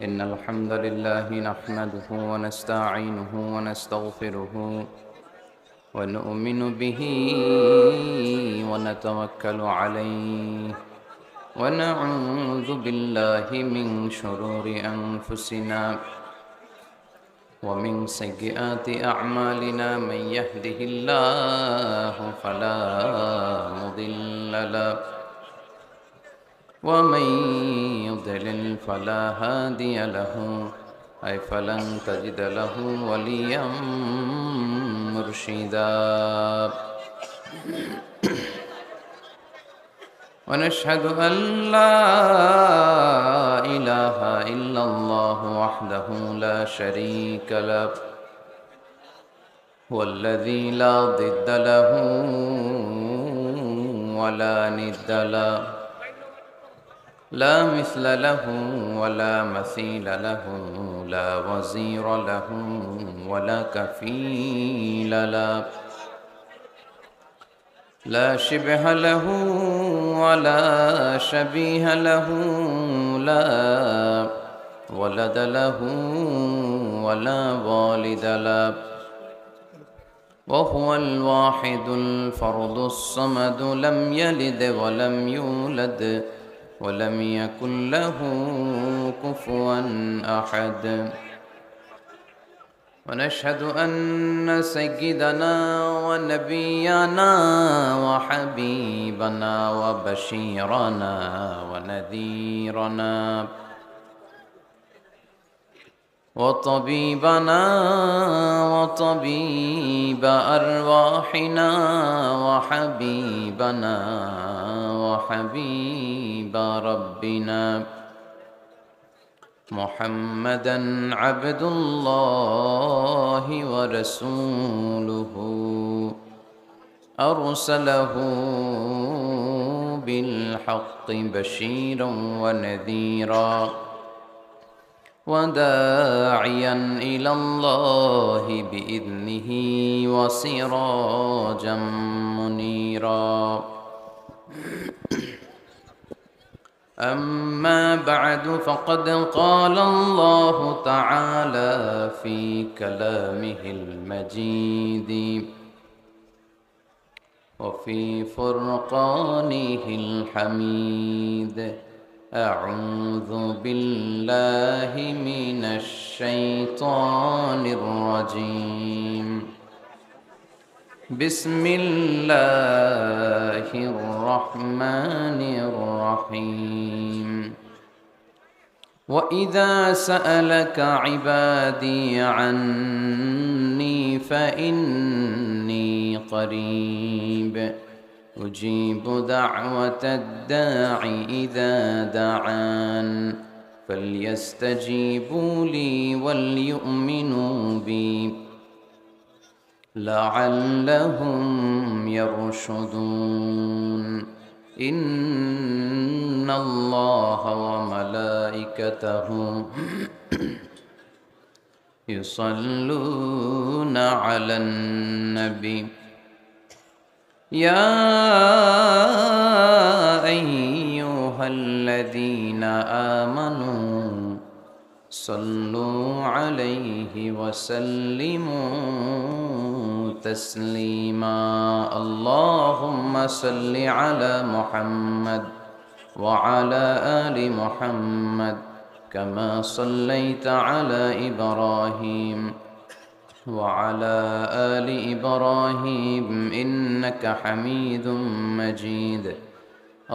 إن الحمد لله نحمده ونستعينه ونستغفره ونؤمن به ونتوكل عليه ونعوذ بالله من شرور أنفسنا ومن سيئات أعمالنا. من يهده الله فلا مضل له ومن يضلل فلا هادي له أي فلن تجد له وليا مرشدا. ونشهد أن لا إله إلا الله وحده لا شريك له والذي لا ضد له ولا ند له لا مثل له ولا مثيل له لا وزير له ولا كفيل له لا شبه له ولا شبيه له لا ولد له ولا والد له وهو الواحد الفرد الصمد لم يلد ولم يولد ولم يكن له كفوا أحد. ونشهد أن سيدنا ونبينا وحبيبنا وبشيرنا ونذيرنا وطبيبنا وطبيب أرواحنا وحبيبنا وحبيب ربنا محمدا عبد الله ورسوله أرسله بالحق بشيرا ونذيرا وداعيا إلى الله بإذنه وسراجا منيرا. أما بعد فقد قال الله تعالى في كلامه المجيد وفي فرقانه الحميد. أعوذ بالله من الشيطان الرجيم. بسم الله الرحمن الرحيم. وإذا سألك عبادي عني فإني قريب أجيب دعوة الداع إذا دعان فليستجيبوا لي وليؤمنوا بي لعلهم يرشدون. إن الله وملائكته يصلون على النبي يا أيها الذين آمنوا صلوا عليه وسلموا تسليما. اللهم صل على محمد وعلى آل محمد كما صليت على إبراهيم وعلى آل إبراهيم إنك حميد مجيد.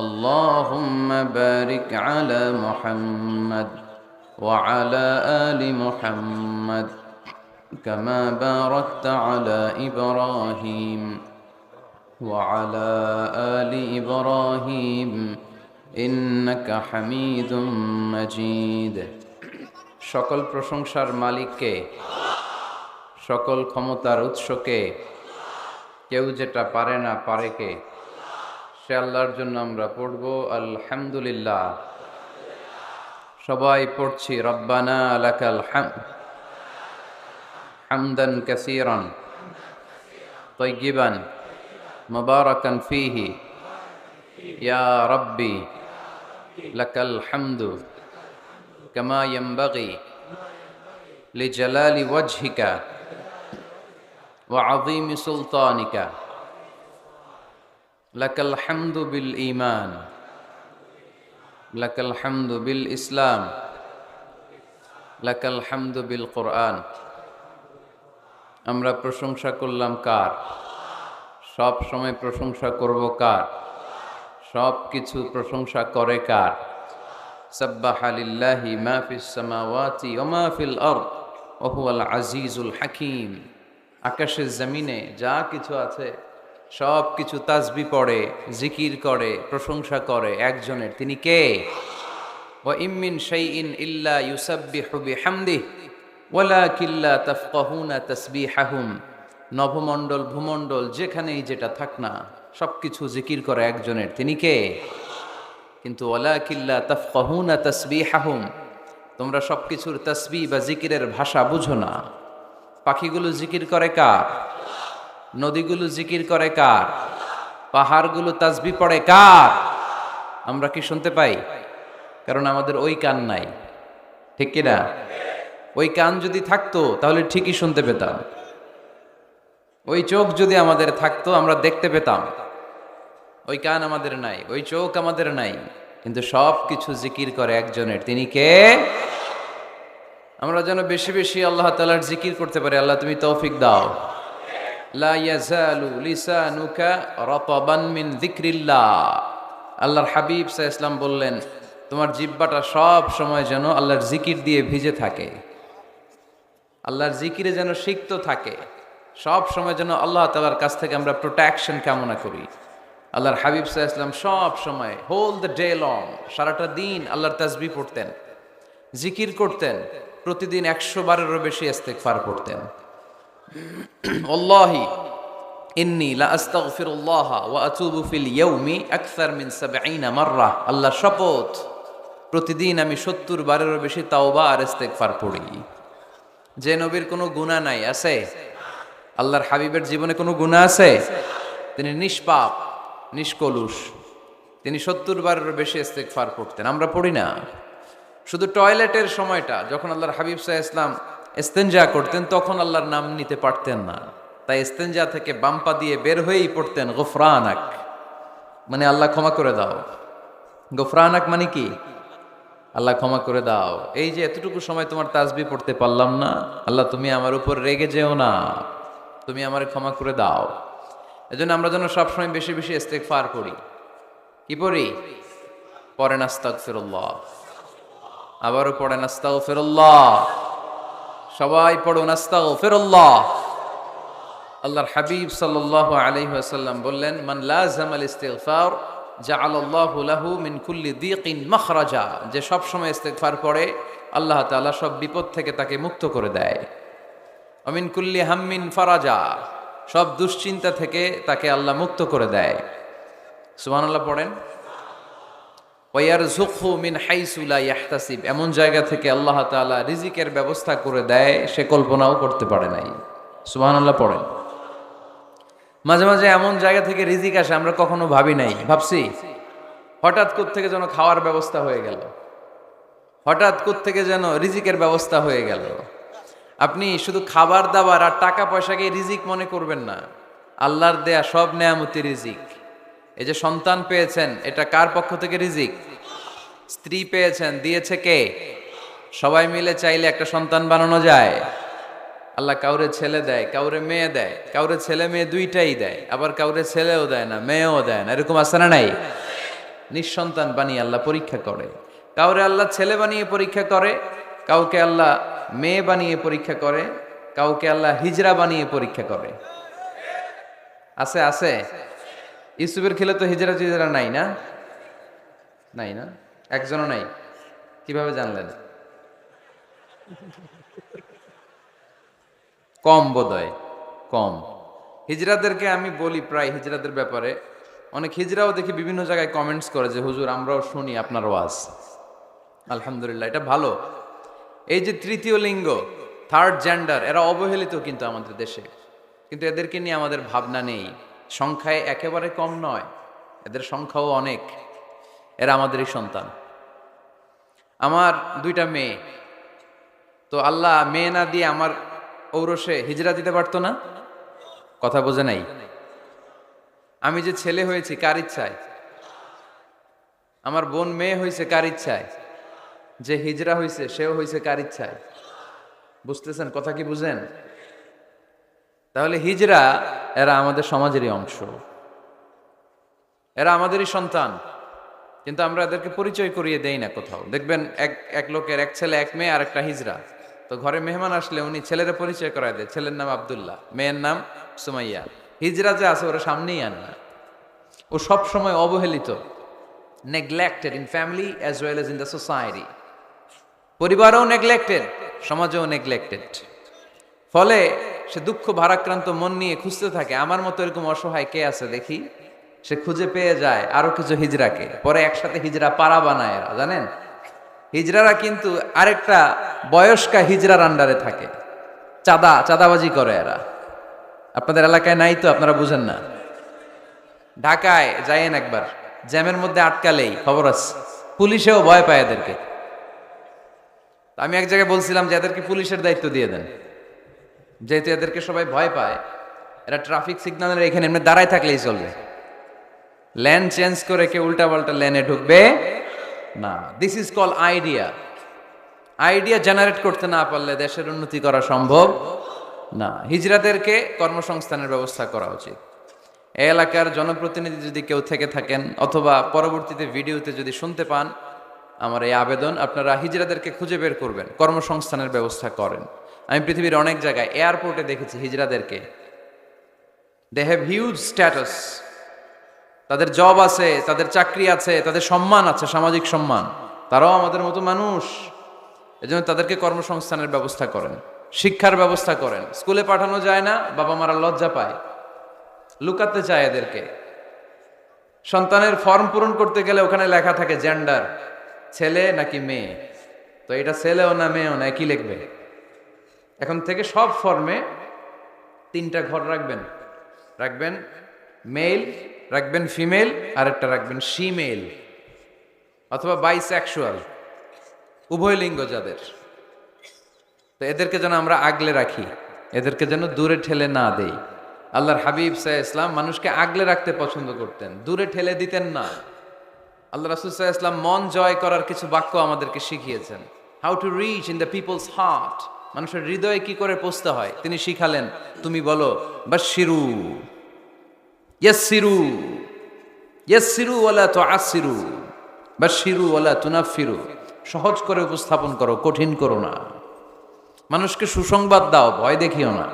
اللهم بارك على محمد وعلى آل محمد كما باركت على إبراهيم وعلى آل إبراهيم إنك حميد مجيد. সকল প্রশংসার মালিককে, সকল ক্ষমতার উৎসকে, কেউ যেটা পারে না পারে কে? সে আল্লাহর জন্য আমরা পড়ব আলহামদুলিল্লাহ। সবাই পড়ছি রব্বানা লাকাল হামদ হামদান কাসীরান তাইয়িবান মুবারাকান ফীহি ইয়া রাব্বি লাকাল হামদু كما ينبغي لجلال وجهك وعظيم سلطانك لك الحمد بالإيمان لك الحمد بالإسلام لك الحمد بالقرآن আমরা প্রশংসা করলাম কার? সব সময় প্রশংসা করব কার? সব কিছু প্রশংসা করে কার? সাব্বাহা লিল্লাহি মা ফিস সামাওয়াতি ওয়া মা ফিল আরদ ওয়া হুয়াল আজিজুল হাকীম। আকাশের জমিনে যা কিছু আছে সব কিছু তাসবিহ পড়ে, জিকির করে, প্রশংসা করে একজনের, তিনি কে? ওয়া ইম মিন শাইইন ইল্লা ইউসাব্বিহু বিহামদিহি ওয়ালাকিন লা তাফকাহুনা তাসবিহাহুম। নভমণ্ডল ভূমণ্ডল যেখানেই যেটা থাক না সবকিছু জিকির করে একজনের, তিনি কে? কিন্তু ওয়ালাকিন লা তাফকাহুনা তাসবিহাহুম, তোমরা সবকিছুর তাসবিহ বা জিকিরের ভাষা বুঝো না। পাখিগুলো জিকির করে কার? নদীগুলো জিকির করে কার? পাহাড়গুলো তাসবিহ পড়ে কার? আমরা কি শুনতে পাই? কারণ আমাদের ওই কান নাই, ঠিক কিনা? ওই কান যদি থাকতো তাহলে ঠিকই শুনতে পেতাম। ওই চোখ যদি আমাদের থাকতো আমরা দেখতে পেতাম। ওই কান আমাদের নাই, ওই চোখ আমাদের নাই, কিন্তু সব কিছু জিকির করে একজনের, তিনি কে? আমরা যেন বেশি বেশি আল্লাহ তাআলার জিকির করতে পারি। আল্লাহ তুমি তৌফিক দাও। লা ইয়াজালু লিসানুকা রাতাবান মিন যিকরিল্লাহ। আল্লাহর হাবিব সাল্লাল্লাহু আলাইহি ওয়াসাল্লাম বললেন, তোমার জিহ্বাটা সব সময় যেন আল্লাহর জিকির দিয়ে ভিজে থাকে, আল্লাহর জিকিরে যেন সিক্ত থাকে, সব সময় যেন আল্লাহ তাআলার কাছ থেকে আমরা প্রোটেকশন কামনা করি। আল্লাহর হাবিব সাল্লাল্লাহু আলাইহি ওয়াসাল্লাম সব সময় হোল দ্য ডে লং, সারাটা দিন আল্লাহর তাসবিহ পড়তেন, জিকির করতেন, প্রতিদিন 100 বারেরও বেশি ইস্তেগফার পড়তেন। আল্লাহি ইন্নী লা আস্তাগফিরুল্লাহ ওয়া আতুবু ফিল ইয়াউমি আকসার মিন 70 মাররা। আল্লাহর শপথ, প্রতিদিন আমি 70 বারেরও বেশি তাওবা আর ইস্তেগফার পড়ি। যে নবীর কোনো গুনাহ নাই, আছে? আল্লাহর হাবিবের জীবনে কোনো গুনাহ আছে? তিনি নিষ্পাপ, নিষ্কলুষ, তিনি 70 বারেরও বেশি ইস্তেগফার পড়তেন। আমরা পড়ি না। শুধু টয়লেটের সময়টা যখন আল্লাহর হাবিব সাল্লাল্লাহু আলাইহি ওয়াসাল্লাম ইস্তেনজা করতেন তখন আল্লাহর নাম নিতে পারতেন না, তাই ইস্তেনজা থেকে বাম্পা দিয়ে বের হয়েই পড়তেন গফরানাক, মানে আল্লাহ ক্ষমা করে দাও। গফরানাক মানে কি? আল্লাহ ক্ষমা করে দাও। এই যে এতটুকু সময় তোমার তাসবিহ পড়তে পারলাম না, আল্লাহ তুমি আমার উপর রেগে যেও না, তুমি আমারে ক্ষমা করে দাও। এজন্য আমরা যেন সবসময় বেশি বেশি ইস্তেগফার করি। কি পড়ি? পড়েন আস্তাগফিরুল্লাহ, আবারও পড়েন আস্তাগফিরুল্লাহ, সবাই পড়ুন আস্তাগফিরুল্লাহ। আল্লাহর হাবিব সাল্লাল্লাহু আলাইহি ওয়াসাল্লাম বললেন, মান লাযামাল ইস্তিগফার জাআলাল্লাহু লাহু মিন কুল্লি দীকিন মাখরাজা। যে সব সময় ইস্তেগফার পড়ে আল্লাহ তাআলা সব বিপদ থেকে তাকে মুক্ত করে দেয়। ওয়া মিন কুল্লি হাম্মিন ফারাজা, সব দুশ্চিন্তা থেকে তাকে আল্লাহ মুক্ত করে দেয়। সুবহানাল্লাহ পড়েন। ওয়া ইয়ারযুকহু মিন হাইসু লা ইয়াহতাসিব, এমন জায়গা থেকে আল্লাহ তাআলা রিজিকের ব্যবস্থা করে দেয় সে কল্পনাও করতে পারে নাই। সুবহানাল্লাহ পড়েন। মাঝে মাঝে এমন জায়গা থেকে রিজিক আসে আমরা কখনো ভাবি নাই, ভাবছি? হঠাৎ কোত্থেকে যেন খাওয়ার ব্যবস্থা হয়ে গেল, হঠাৎ কোত্থেকে যেন রিজিকের ব্যবস্থা হয়ে গেল। আপনি শুধু খাবার দাবার আর টাকা পয়সাকে রিজিক মনে করবেন না, আল্লাহর দেয়া সব নেয়ামতি রিজিক। এই যে সন্তান পেয়েছেন, এটা কার পক্ষ থেকে রিজিক? স্ত্রী পেয়েছেন, দিয়েছে কে? সবাই মিলে চাইলে একটা সন্তান বানানো যায়। আল্লাহ কাউরে ছেলে দেয়, কাউরে মেয়ে দেয়, কাউরে ছেলে মেয়ে দুইটাই দেয়, আবার কাউরে ছেলেও দেয় না, মেয়েও দেয় না, এরকম আছে না নাই? নিঃসন্তান বানিয়ে আল্লাহ পরীক্ষা করে। কাউরে আল্লাহ ছেলে বানিয়ে পরীক্ষা করে, কাউকে আল্লাহ মেয়ে বানিয়ে পরীক্ষা করে, কাউকে আল্লাহ হিজরা বানিয়ে পরীক্ষা করে। আছে আছে? ইউসুফের খেলে তো হিজরা টিজরা নাই না? নাই না? একজনও নাই। কিভাবে জানলেন? কম বোধহয়, কম। হিজরাদেরকে আমি বলি প্রায় হিজরাদের ব্যাপারে, অনেক হিজরাও দেখি বিভিন্ন জায়গায় কমেন্টস করে যে হুজুর আমরাও শুনি আপনার ওয়াজ। আলহামদুলিল্লাহ, এটা ভালো। এই যে তৃতীয় লিঙ্গ, থার্ড জেন্ডার, এরা অবহেলিত কিন্তু আমাদের দেশে, কিন্তু এদেরকে নিয়ে আমাদের ভাবনা নেই। সংখ্যায় একেবারে কম নয়, এদের সংখ্যাও অনেক। এরা আমাদেরই সন্তান। আমার দুইটা মেয়ে, তো আল্লাহ মেয়ে না দিয়ে আমার ঔরসে হিজরা দিতে পারতো না? কথা বোঝে নাই? আমি যে ছেলে হয়েছি কার ইচ্ছায়? আমার বোন মেয়ে হয়েছে কার ইচ্ছায়? যে হিজরা হয়েছে সেও হয়েছে কার ইচ্ছায়? বুঝতেছেন কথা কি বুঝেন? তাহলে হিজরা এরা আমাদের সমাজেরই অংশ, এরা আমাদেরই সন্তান, কিন্তু আমরা এদেরকে পরিচয় করিয়ে দেই না কোথাও। দেখবেন এক এক লোকের এক ছেলে এক মেয়ে আর একটা হিজরা, তো ঘরে মেহমান আসলে উনি ছেলেরা পরিচয় করায় দেয়, ছেলের নাম আব্দুল্লাহ, মেয়ের নাম সুমাইয়া। হিজরা যে আছে ওরা সামনেই আন না, ও সব সময় অবহেলিত, neglected in family as well as in the society. পরিবারও নেগলেক্টেড, সমাজেও নেগলেক্টেড। ফলে সে দুঃখ ভারাক্রান্ত মন নিয়ে খুঁজতে থাকে, আমার মতো এরকম অসহায় কে আছে দেখি। সে খুঁজে পেয়ে যায় আরো কিছু হিজড়াকে, পরে একসাথে হিজড়া পাড়া বানায় এরা, জানেন? হিজড়ারা কিন্তু আরেকটা বয়স্কা হিজড়ার আন্ডারে থাকে, চাঁদাবাজি করে এরা। আপনাদের এলাকায় নাই তো, আপনারা বুঝেন না। ঢাকায় যাইয়েন একবার, জ্যামের মধ্যে আটকালেই খবর আছে, পুলিশেও ভয় পায় এদেরকে। আমি এক জায়গায় বলছিলাম যে এদেরকে পুলিশের দায়িত্ব দিয়ে দেন, যেহেতু এদেরকে সবাই ভয় পায়। এরা ট্রাফিক সিগন্যালের এখানে এমনি দাঁড়ায় থাকলেই চলবে, লেন চেঞ্জ করে কেউ উল্টা পাল্টা লেনে ঢুকবে না। This is call idea. Idea generate করতে না পারলে দেশের উন্নতি করা সম্ভব না। হিজড়াদেরকে কর্মসংস্থানের ব্যবস্থা করা উচিত। এই এলাকার জনপ্রতিনিধি যদি কেউ থেকে থাকেন, অথবা পরবর্তীতে ভিডিওতে যদি শুনতে পান, আমার এই আবেদন, আপনারা হিজড়াদেরকে খুঁজে বের করবেন, কর্মসংস্থানের ব্যবস্থা করেন। আমি পৃথিবীর অনেক জায়গায় এয়ারপোর্টে দেখেছি হিজড়াদেরকে, দে হ্যাভ হিউজ স্ট্যাটাস, তাদের জব আছে, তাদের চাকরি আছে, তাদের সম্মান আছে, সামাজিক সম্মান। তারাও আমাদের মতো মানুষ, এজন্য তাদেরকে কর্মসংস্থানের ব্যবস্থা করেন, শিক্ষার ব্যবস্থা করেন। স্কুলে পাঠানো যায় না, বাবা মারা লজ্জা পায়, লুকাতে চায় এদেরকে। সন্তানের ফর্ম পূরণ করতে গেলে ওখানে লেখা থাকে জেন্ডার, ছেলে নাকি মেয়ে, তো এটা ছেলেও না মেয়েও না, একই লিখবে। এখন থেকে সব ফর্মে 3টা ঘর রাখবেন মেল, রাখবেন ফিমেল, আর একটা রাখবেন শিমেল অথবা বাইসেক্সুয়াল, উভয় লিঙ্গ যাদের। তো এদেরকে যেন আমরা আগলে রাখি, এদেরকে যেন দূরে ঠেলে না দেই। আল্লাহর হাবিব সাল্লাল্লাহু আলাইহি ওয়াসাল্লাম মানুষকে আগলে রাখতে পছন্দ করতেন, দূরে ঠেলে দিতেন না। আল্লাহ রাসূল সাল্লাল্লাহু আলাইহি ওয়াসাল্লাম মন জয় করার কিছু বাক্য আমাদেরকে শিখিয়েছেন, how to reach in the people's heart, মানুষের হৃদয়ে কি করে পৌঁছতে হয় তিনি শিখালেন। তুমি বলো বাশশিরু, ইয়াসসিরু, ইয়াসসিরু ওয়ালা তুআসসিরু, বাশশিরু ওয়ালা তুনাফফিরু, সহজ করে উপস্থাপন করো, কঠিন করো না। মানুষকে সুসংবাদ দাও, ভয় দেখিও না।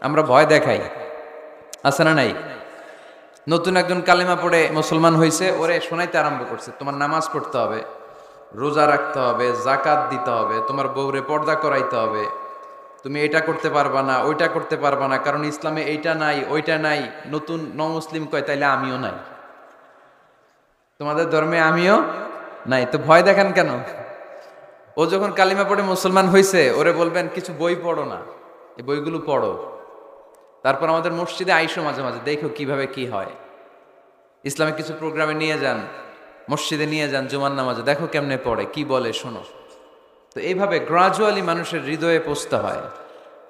আমরা ভয় দেখাই, আছে না নাই? নতুন একজন কালেমা পড়ে মুসলমান হয়েছে, ওরে শোনাইতে আরম্ভ করছে, তোমার নামাজ পড়তে হবে, রোজা রাখতে হবে, যাকাত দিতে হবে, তোমার বউরে পর্দা করাইতে হবে, তুমি এটা করতে পারবা না, ওইটা করতে পারবা না, কারণ ইসলামে এইটা নাই ওইটা নাই। নতুন মুসলিম কয় তাইলে আমিও নাই, তোমাদের ধর্মে আমিও নাই, তো ভয় দেখান কেন? ও যখন কালিমা পড়ে মুসলমান হয়েছে, ওরে বলবেন কিছু বই পড়ো না, এই বইগুলো পড়ো। তারপর আমাদের মসজিদে আইসো মাঝে মাঝে, দেখো কিভাবে কি হয়। ইসলামিক কিছু প্রোগ্রামে নিয়ে যান, মসজিদে নিয়ে যান, জুমার নামাজে দেখো কেমনে পড়ে, কি বলে শোনো। তো এইভাবে গ্রাজুয়ালি মানুষের হৃদয়ে পৌঁছতে হয়।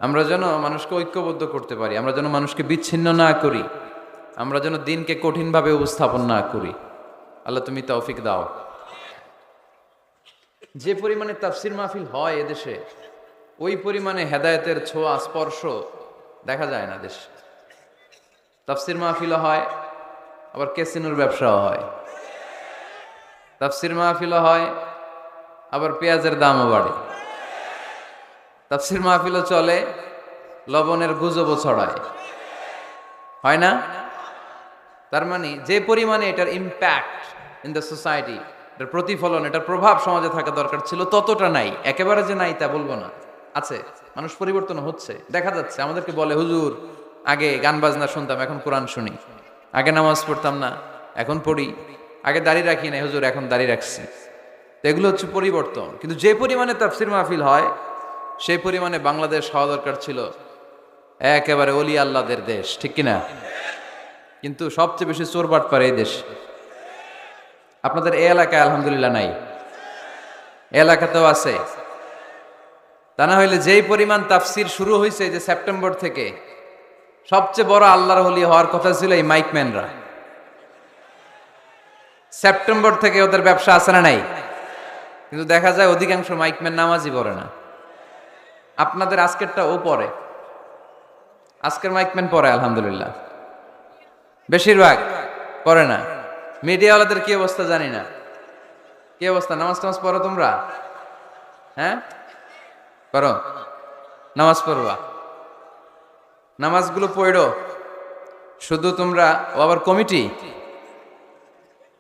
আমরা যেন মানুষকে ঐক্যবদ্ধ করতে পারি, আমরা যেন মানুষকে বিচ্ছিন্ন না করি, আমরা যেন দিনকে কঠিনভাবে উপস্থাপন না করি। আল্লাহ তুমি তৌফিক দাও। যে পরিমাণে তাফসির মাহফিল হয় এদেশে, ওই পরিমাণে হেদায়েতের ছোঁয়া স্পর্শ দেখা যায় না দেশে। তাফসির মাহফিলও হয়, আবার ক্যাসিনোর ব্যবসাও হয়। তাফসির মাহফিলও হয়, আবার পেঁয়াজের দামও বাড়ে। তাফসির মাহফিলও চলে, লবণের গুজবও ছড়ায়, হয় না? তার মানে যে পরিমাণে এটার ইম্প্যাক্ট ইন দ্য সোসাইটি, এটার প্রতিফলন, এটার প্রভাব সমাজে থাকা দরকার ছিল, ততটা নাই। একেবারে যে নাই তা বলবো না, আছে। মানুষ পরিবর্তন হচ্ছে, দেখা যাচ্ছে। আমাদেরকে বলে হুজুর আগে গান বাজনা শুনতাম, এখন কোরআন শুনি। আগে নামাজ পড়তাম না, এখন পড়ি। আগে দাড়ি রাখি না হুজুর, এখন দাড়ি রাখছি। তো এগুলো হচ্ছে পরিবর্তন। কিন্তু যে পরিমাণে তাফসির মাহফিল হয়, সেই পরিমাণে বাংলাদেশ হওয়া দরকার ছিল একেবারে ওলি আল্লাহদের দেশ, ঠিক কিনা? কিন্তু সবচেয়ে বেশি চোরবাট পারে এই দেশ। আপনাদের এই এলাকায় আলহামদুলিল্লাহ নাই, এলাকাতেও আছে। তা না হইলে যেই পরিমাণ তাফসির শুরু হয়েছে যে সেপ্টেম্বর থেকে, সবচেয়ে বড় আল্লাহর ওলি হওয়ার কথা ছিল এই মাইকম্যানরা। সেপ্টেম্বর থেকে ওদের ব্যবসা আছে না নাই? কিন্তু দেখা যায় অধিকাংশ মাইকম্যান নামাজই পড়ে না। আপনাদের আজকেরটা ও পড়ে, আজকের মাইকম্যান পড়ে আলহামদুলিল্লাহ, বেশিরভাগ পড়ে না। মিডিয়াওয়ালাদের কি অবস্থা জানি না, কি অবস্থা? নামাজ টামাজ পড়ো তোমরা? হ্যাঁ পড়ো, নামাজ পড়বা, নামাজগুলো পড়ো। শুধু তোমরা, ও আবার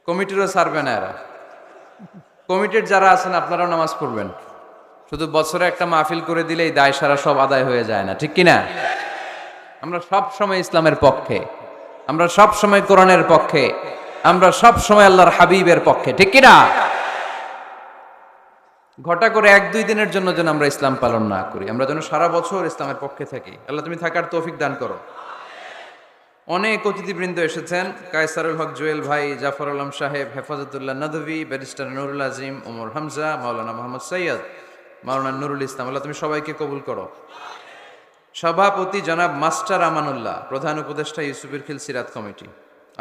কমিটিরও ছাড়বে না এরা। কমিটির যারা আছেন আপনারাও নামাজ পড়বেন। শুধু বছরে একটা মাহফিল করে দিলেই দায় সারা সব আদায় হয়ে যায় না, ঠিক কিনা? আমরা সব সময় ইসলামের পক্ষে, আমরা সব সময় কোরআনের পক্ষে, আমরা সব সময় আল্লাহর হাবিবের পক্ষে, ঠিক কিনা? ঘটা করে এক দুই দিনের জন্য যেন আমরা ইসলাম পালন না করি, আমরা যেন সারা বছর ইসলামের পক্ষে থাকি। আল্লাহ তুমি থাকার তৌফিক দান করো। অনেক অতিথিবৃন্দ এসেছেন, কায়সারুল হক জুয়েল ভাই, জাফর আলম সাহেব, হেফাজতুল্লাহ নদভী, ব্যারিস্টার নুরুল আজিম, ওমর হামজা, মাওলানা মোহাম্মদ সৈয়দ, মাওলানা নুরুল ইসলাম, আল্লাহ তুমি সবাইকে কবুল করো। সভাপতি জনাব মাস্টার আমানুল্লাহ, প্রধান উপদেষ্টা ইউসুফের খিল সিরাত কমিটি,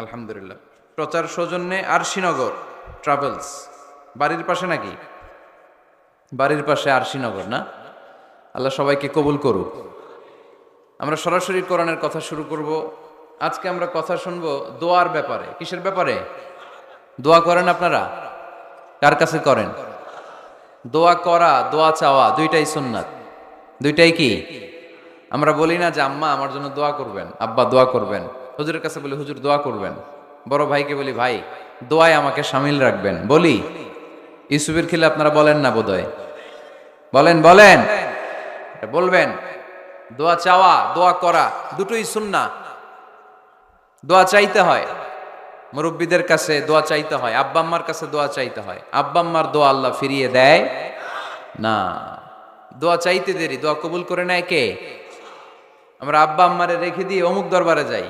আলহামদুলিল্লাহ। প্রচার সৌজন্যে আরশিনগর ট্রাভেলস, বাড়ির পাশে নাকি? বাড়ির পাশে আরশিনগর না? আল্লাহ সবাইকে কবুল করুক। আমরা সরাসরি কোরআনের কথা শুরু করব। আজকে আমরা কথা শুনবো দোয়ার ব্যাপারে। কিসের ব্যাপারে? দোয়া করেন আপনারা? কার কাছে করেন? দোয়া করা, দোয়া চাওয়া দুইটাই সুন্নাত। দুইটাই কি? আমরা বলি না যে আম্মা আমার জন্য দোয়া করবেন, আব্বা দোয়া করবেন। হুজুরের কাছে বলি হুজুর দোয়া করবেন। বড় ভাইকে বলি ভাই দোয়ায় আমাকে শামিল রাখবেন, বলি। ইউসুফের খিলে আপনারা বলেন না বোধহয়? বলেন বলেন, বলবেন। দোয়া চাওয়া, দোয়া করা দুটোই সুন্নাহ। দোয়া চাইতে হয়, মুরব্বীদের কাছে দোয়া চাইতে হয়, আব্বা আম্মার কাছে দোয়া চাইতে হয়। আব্বা আম্মার দোয়া আল্লাহ ফিরিয়ে দেয় না। দোয়া চাইতে দেরি, দোয়া কবুল করে নেয় কে? আমরা আব্বা আম্মারে রেখে দিয়ে অমুক দরবারে যাই,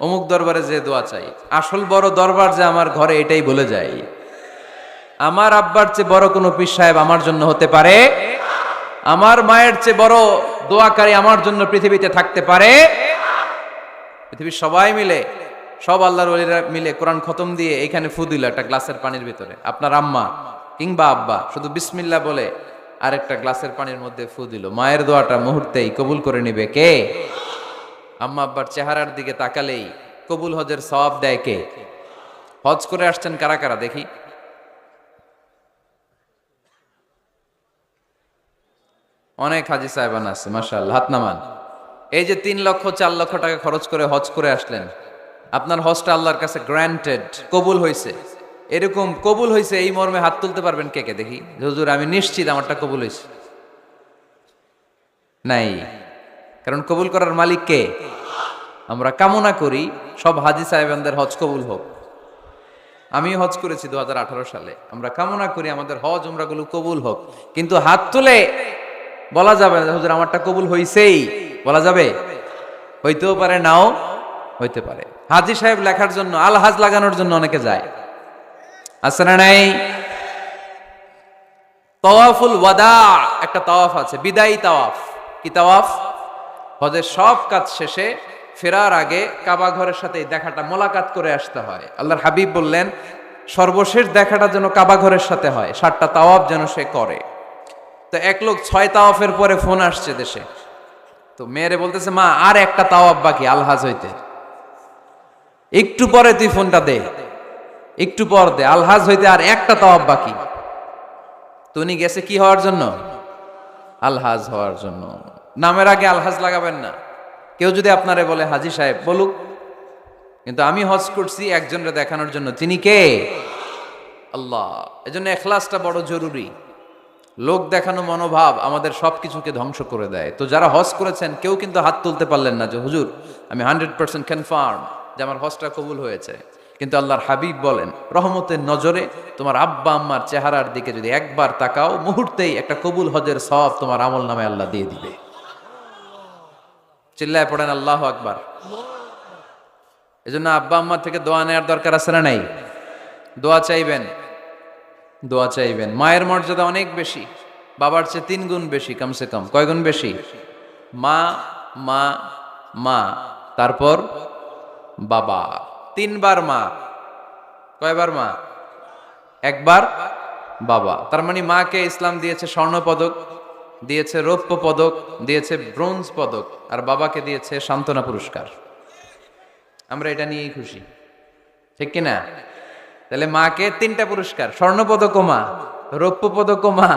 অমুক দরবারে যে দোয়া চাই। আসল বড় দরবার যে আমার ঘরে, এটাই ভুলে যাই। আমার আব্বার চেয়ে বড় কোনো পীর সাহেব আমার জন্য হতে পারে, আমার মায়ের চেয়ে বড় দোয়াকারী আমার জন্য পৃথিবীতে থাকতে পারে। পৃথিবীর সবাই মিলে, সব আল্লাহর ওলিরা মিলে কোরআন খতম দিয়ে এখানে ফু দিল একটা গ্লাসের পানির ভিতরে, আপনার আম্মা কিংবা আব্বা শুধু বিসমিল্লাহ বলে আরেকটা গ্লাসের পানির মধ্যে ফু দিল, মায়ের দোয়াটা মুহূর্তেই কবুল করে নিবে কে? আম্মা আব্বার চেহারার দিকে তাকালেই কবুল হজের সওয়াব দেয় কে? হজ করে আসছেন কারা কারা দেখি? অনেক হাজি সাহেবান আছে, মাশাআল্লাহ, হাত নামান। এই যে 3 লক্ষ 4 লক্ষ টাকা খরচ করে হজ করে আসলেন, আপনার হজটা আল্লাহর কাছে গ্র্যান্টেড, কবুল হয়েছে। এরকম কবুল হয়েছে এই মর্মে হাত তুলতে পারবেন কে কে দেখি? হুজুর আমি নিশ্চিত আমারটা কবুল হয়েছে। নাই, কারণ কবুল করার মালিক কে? আমরা কামনা করি সব হাজি সাহেবানদের হজ কবুল হোক। আমি হজ করেছি 2018 সালে। আমরা কামনা করি আমাদের হজ উমরাগুলো কবুল হোক, কিন্তু হাত তুলে বলা যাবে না হুজুর আমারটা কবুল হইছেই, বলা যাবে? হইতেও পারে, নাও হইতে পারে। হাজি সাহেব লেখার জন্য, আল হাজ লাগানোর জন্য অনেকে যায়, আছে না নাই? তাওয়াফুল ওয়াদা একটা তাওয়াফ আছে, বিদায়ী তাওয়াফ। কি তাওয়াফ? হজের সব কাজ শেষে ফেরার আগে কাবা ঘরের সাথে দেখাটা, মোলাকাত করে আসতে হয়। আল্লাহর হাবিব বললেন সর্বশেষ দেখাটা যেন কাবা ঘরের সাথে হয়, 7টা তাওয়াফ যেন সে করে। তো এক লোক 6 তাওয়াফের পরে ফোন আসছে দেশে, তো মেয়েরে বলতেছে মা আর একটা তাওয়াফ বাকি আলহাজ হইতে, একটু পরে তুই ফোনটা দে, একটু পর দে, আলহাজ হইতে আর একটা তাওয়াফ বাকি। তো উনি গেছে কি হওয়ার জন্য? আলহাজ হওয়ার জন্য। নামের আগে আলহাজ লাগাবেন না। কেউ যদি আপনারে বলে হাজি সাহেব, বলুক, কিন্তু আমি হজ করছি একজনরে দেখানোর জন্য। তিনি কে? আল্লাহ। এজন্য ইখলাসটা বড় জরুরি। লোক দেখানো মনোভাব আমাদের সবকিছুকে ধ্বংস করে দেয়। তো যারা হজ করেছেন কেউ কিন্তু হাত তুলতে পারলেন না যে হুজুর আমি 100% কনফার্ম যে আমার হজটা কবুল হয়েছে। কিন্তু আল্লাহর হাবিব বলেন রহমতের নজরে তোমার আব্বা আম্মার চেহারার দিকে যদি একবার তাকাও, মুহূর্তেই একটা কবুল হজের সওয়াব তোমার আমল নামে আল্লাহ দিয়ে দিবে। চিল্লায় পড়েন আল্লাহু আকবার। এজন্য আব্বা আম্মার থেকে দোয়া নেওয়ার দরকার আছে না নাই? দোয়া চাইবেন। দোয়া চাইবেন। মায়ের মর্যাদা অনেক বেশি, বাবার চেয়ে 3 গুণ বেশি, কমসে কম। কয় গুণ বেশি? মা মা মা, তারপর বাবা। 3 বার মা। কয়বার মা? একবার বাবা। তার মানে মাকে ইসলাম দিয়েছে স্বর্ণ পদক, দিয়েছে রৌপ্য পদক, দিয়েছে ব্রোঞ্জ পদক, আর বাবাকে দিয়েছে সান্ত্বনা পুরস্কার। আমরা এটা নিয়েই খুশি, ঠিক কিনা? তাহলে মাকে 3টা পুরস্কার, স্বর্ণ পদক মা, রৌপ্য পদক মা,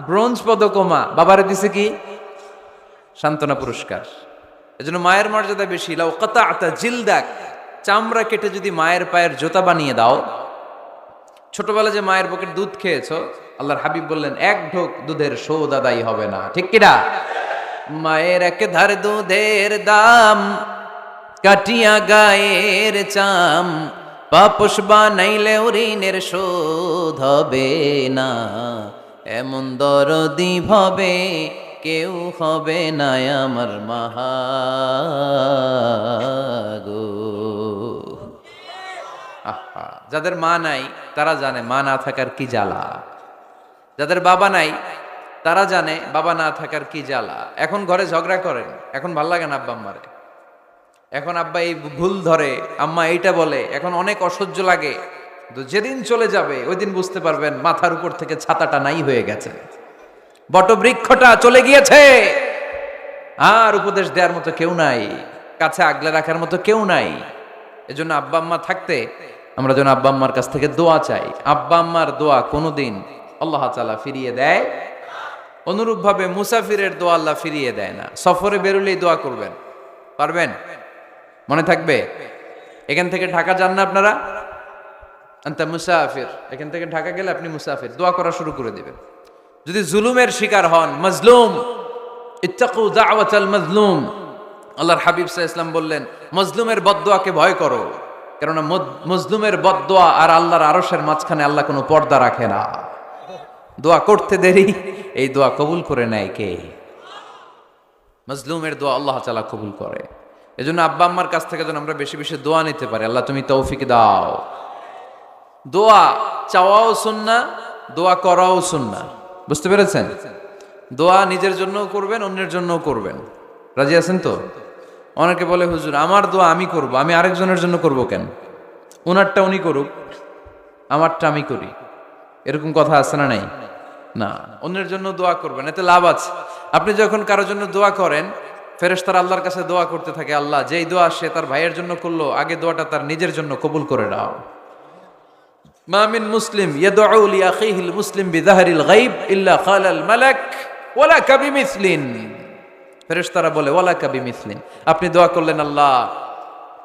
ব্রোঞ্জ পদক মা, বাবারে দিছে কি? সান্ত্বনা পুরস্কার। এজন্য মায়ের মর্যাদা বেশি। লাউ কাতাআতা জিলদাক, চামড়া কেটে যদি মায়ের পায়ের জুতা বানিয়ে দাও। ছোটবেলা যে মায়ের বুকের দুধ খেয়েছো, আল্লাহর হাবিব বললেন 1 ঢোক দুধের শোধ আদায় হবে না, ঠিক কিনা? মায়ের এক ধার দুধের দাম, কাটিয়া গায়ের চাম, পাপস বানাইলে ঋণের শোধ হবে না, এমন দরদি ভাবে কেউ হবে না আমার মাহাগো। আহা, যাদের মা নাই তারা জানে মা না থাকার কি জ্বালা। যাদের বাবা নাই তারা জানে বাবা না থাকার কি জ্বালা। এখন ঘরে ঝগড়া করেন, এখন ভাল লাগে না আব্বা আম্মারে, এখন আব্বা এই ভুল ধরে, আম্মা এইটা বলে, এখন অনেক অসহ্য লাগে। তো যেদিন চলে যাবে ওই দিন বুঝতে পারবেন মাথার উপর থেকে ছাতাটা নাই হয়ে গেছে, বটবৃক্ষটা চলে গিয়েছে, আর উপদেশ দেওয়ার মতো কেউ নাই, কাছে আগলে রাখার মতো কেউ নাই। এজন্য আব্বা আম্মা থাকতে আমরা যেন আব্বা আম্মার কাছ থেকে দোয়া চাই। আব্বা আম্মার দোয়া কোনোদিন আল্লাহ তাআলা ফিরিয়ে দেয়। অনুরূপভাবে মুসাফিরের দোয়া আল্লাহ ফিরিয়ে দেয় না। সফরে বেরোলেই দোয়া করবেন, পারবেন? মনে থাকবে? এখান থেকে ঢাকা যান না আপনারা? আনতা মুসাফির, এখান থেকে ঢাকা গেলে আপনি মুসাফির, দোয়া করা শুরু করে দিবেন। যদি জুলুমের শিকার হন, মাজলুম, ইত্তাকু দাওয়াতাল মাজলুম, আল্লাহর হাবিব সাল্লাল্লাহু আলাইহি ওয়াসাল্লাম বললেন মজলুমের বদদোয়াকে ভয় করো, কেননা মজলুমের বদদোয়া আর আল্লাহর আরশের মাঝখানে আল্লাহ কোনো পর্দা রাখে না। দোয়া করতে দেরি, এই দোয়া কবুল করে নেয় কে? মজলুমের দোয়া আল্লাহ তাআলা কবুল করে। এজন্য আব্বা আম্মার কাছ থেকে যেন আমরা বেশি বেশি দোয়া নিতে পারি। আল্লাহ তুমি তৌফিক দাও। দোয়া চাওয়াও সুন্নাহ, দোয়া করাও সুন্নাহ। বুঝতে পেরেছেন? দোয়া নিজের জন্যও করবেন, অন্যের জন্যও করবেন। রাজি আছেন তো? অনেকে বলে হুজুর আমার দোয়া আমি করব, আমি আরেকজনের জন্য করব কেন? ওনারটা উনি করুক, আমারটা আমি করি, এরকম কথা আছে না? নাই না, অন্যের জন্য দোয়া করবেন, এতে লাভ আছে। আপনি যখন কারোর জন্য দোয়া করেন, ফেরেশতারা আল্লাহর কাছে দোয়া করতে থাকে, আল্লাহ যেই দোয়া সে তার ভাইয়ের জন্য করলো, আগে দোয়াটা তার নিজের জন্য কবুল করে দাও। মা মিন মুসলিম ইয়াদউ লি আখিহিল মুসলিম বিযাহরিল গায়ব ইল্লা ক্বালাল মালাক ওয়ালাকা বিমিসলিন। ফেরেশতারা বলে ওয়ালাকা বিমিসলিন, আপনি দোয়া করলেন আল্লাহ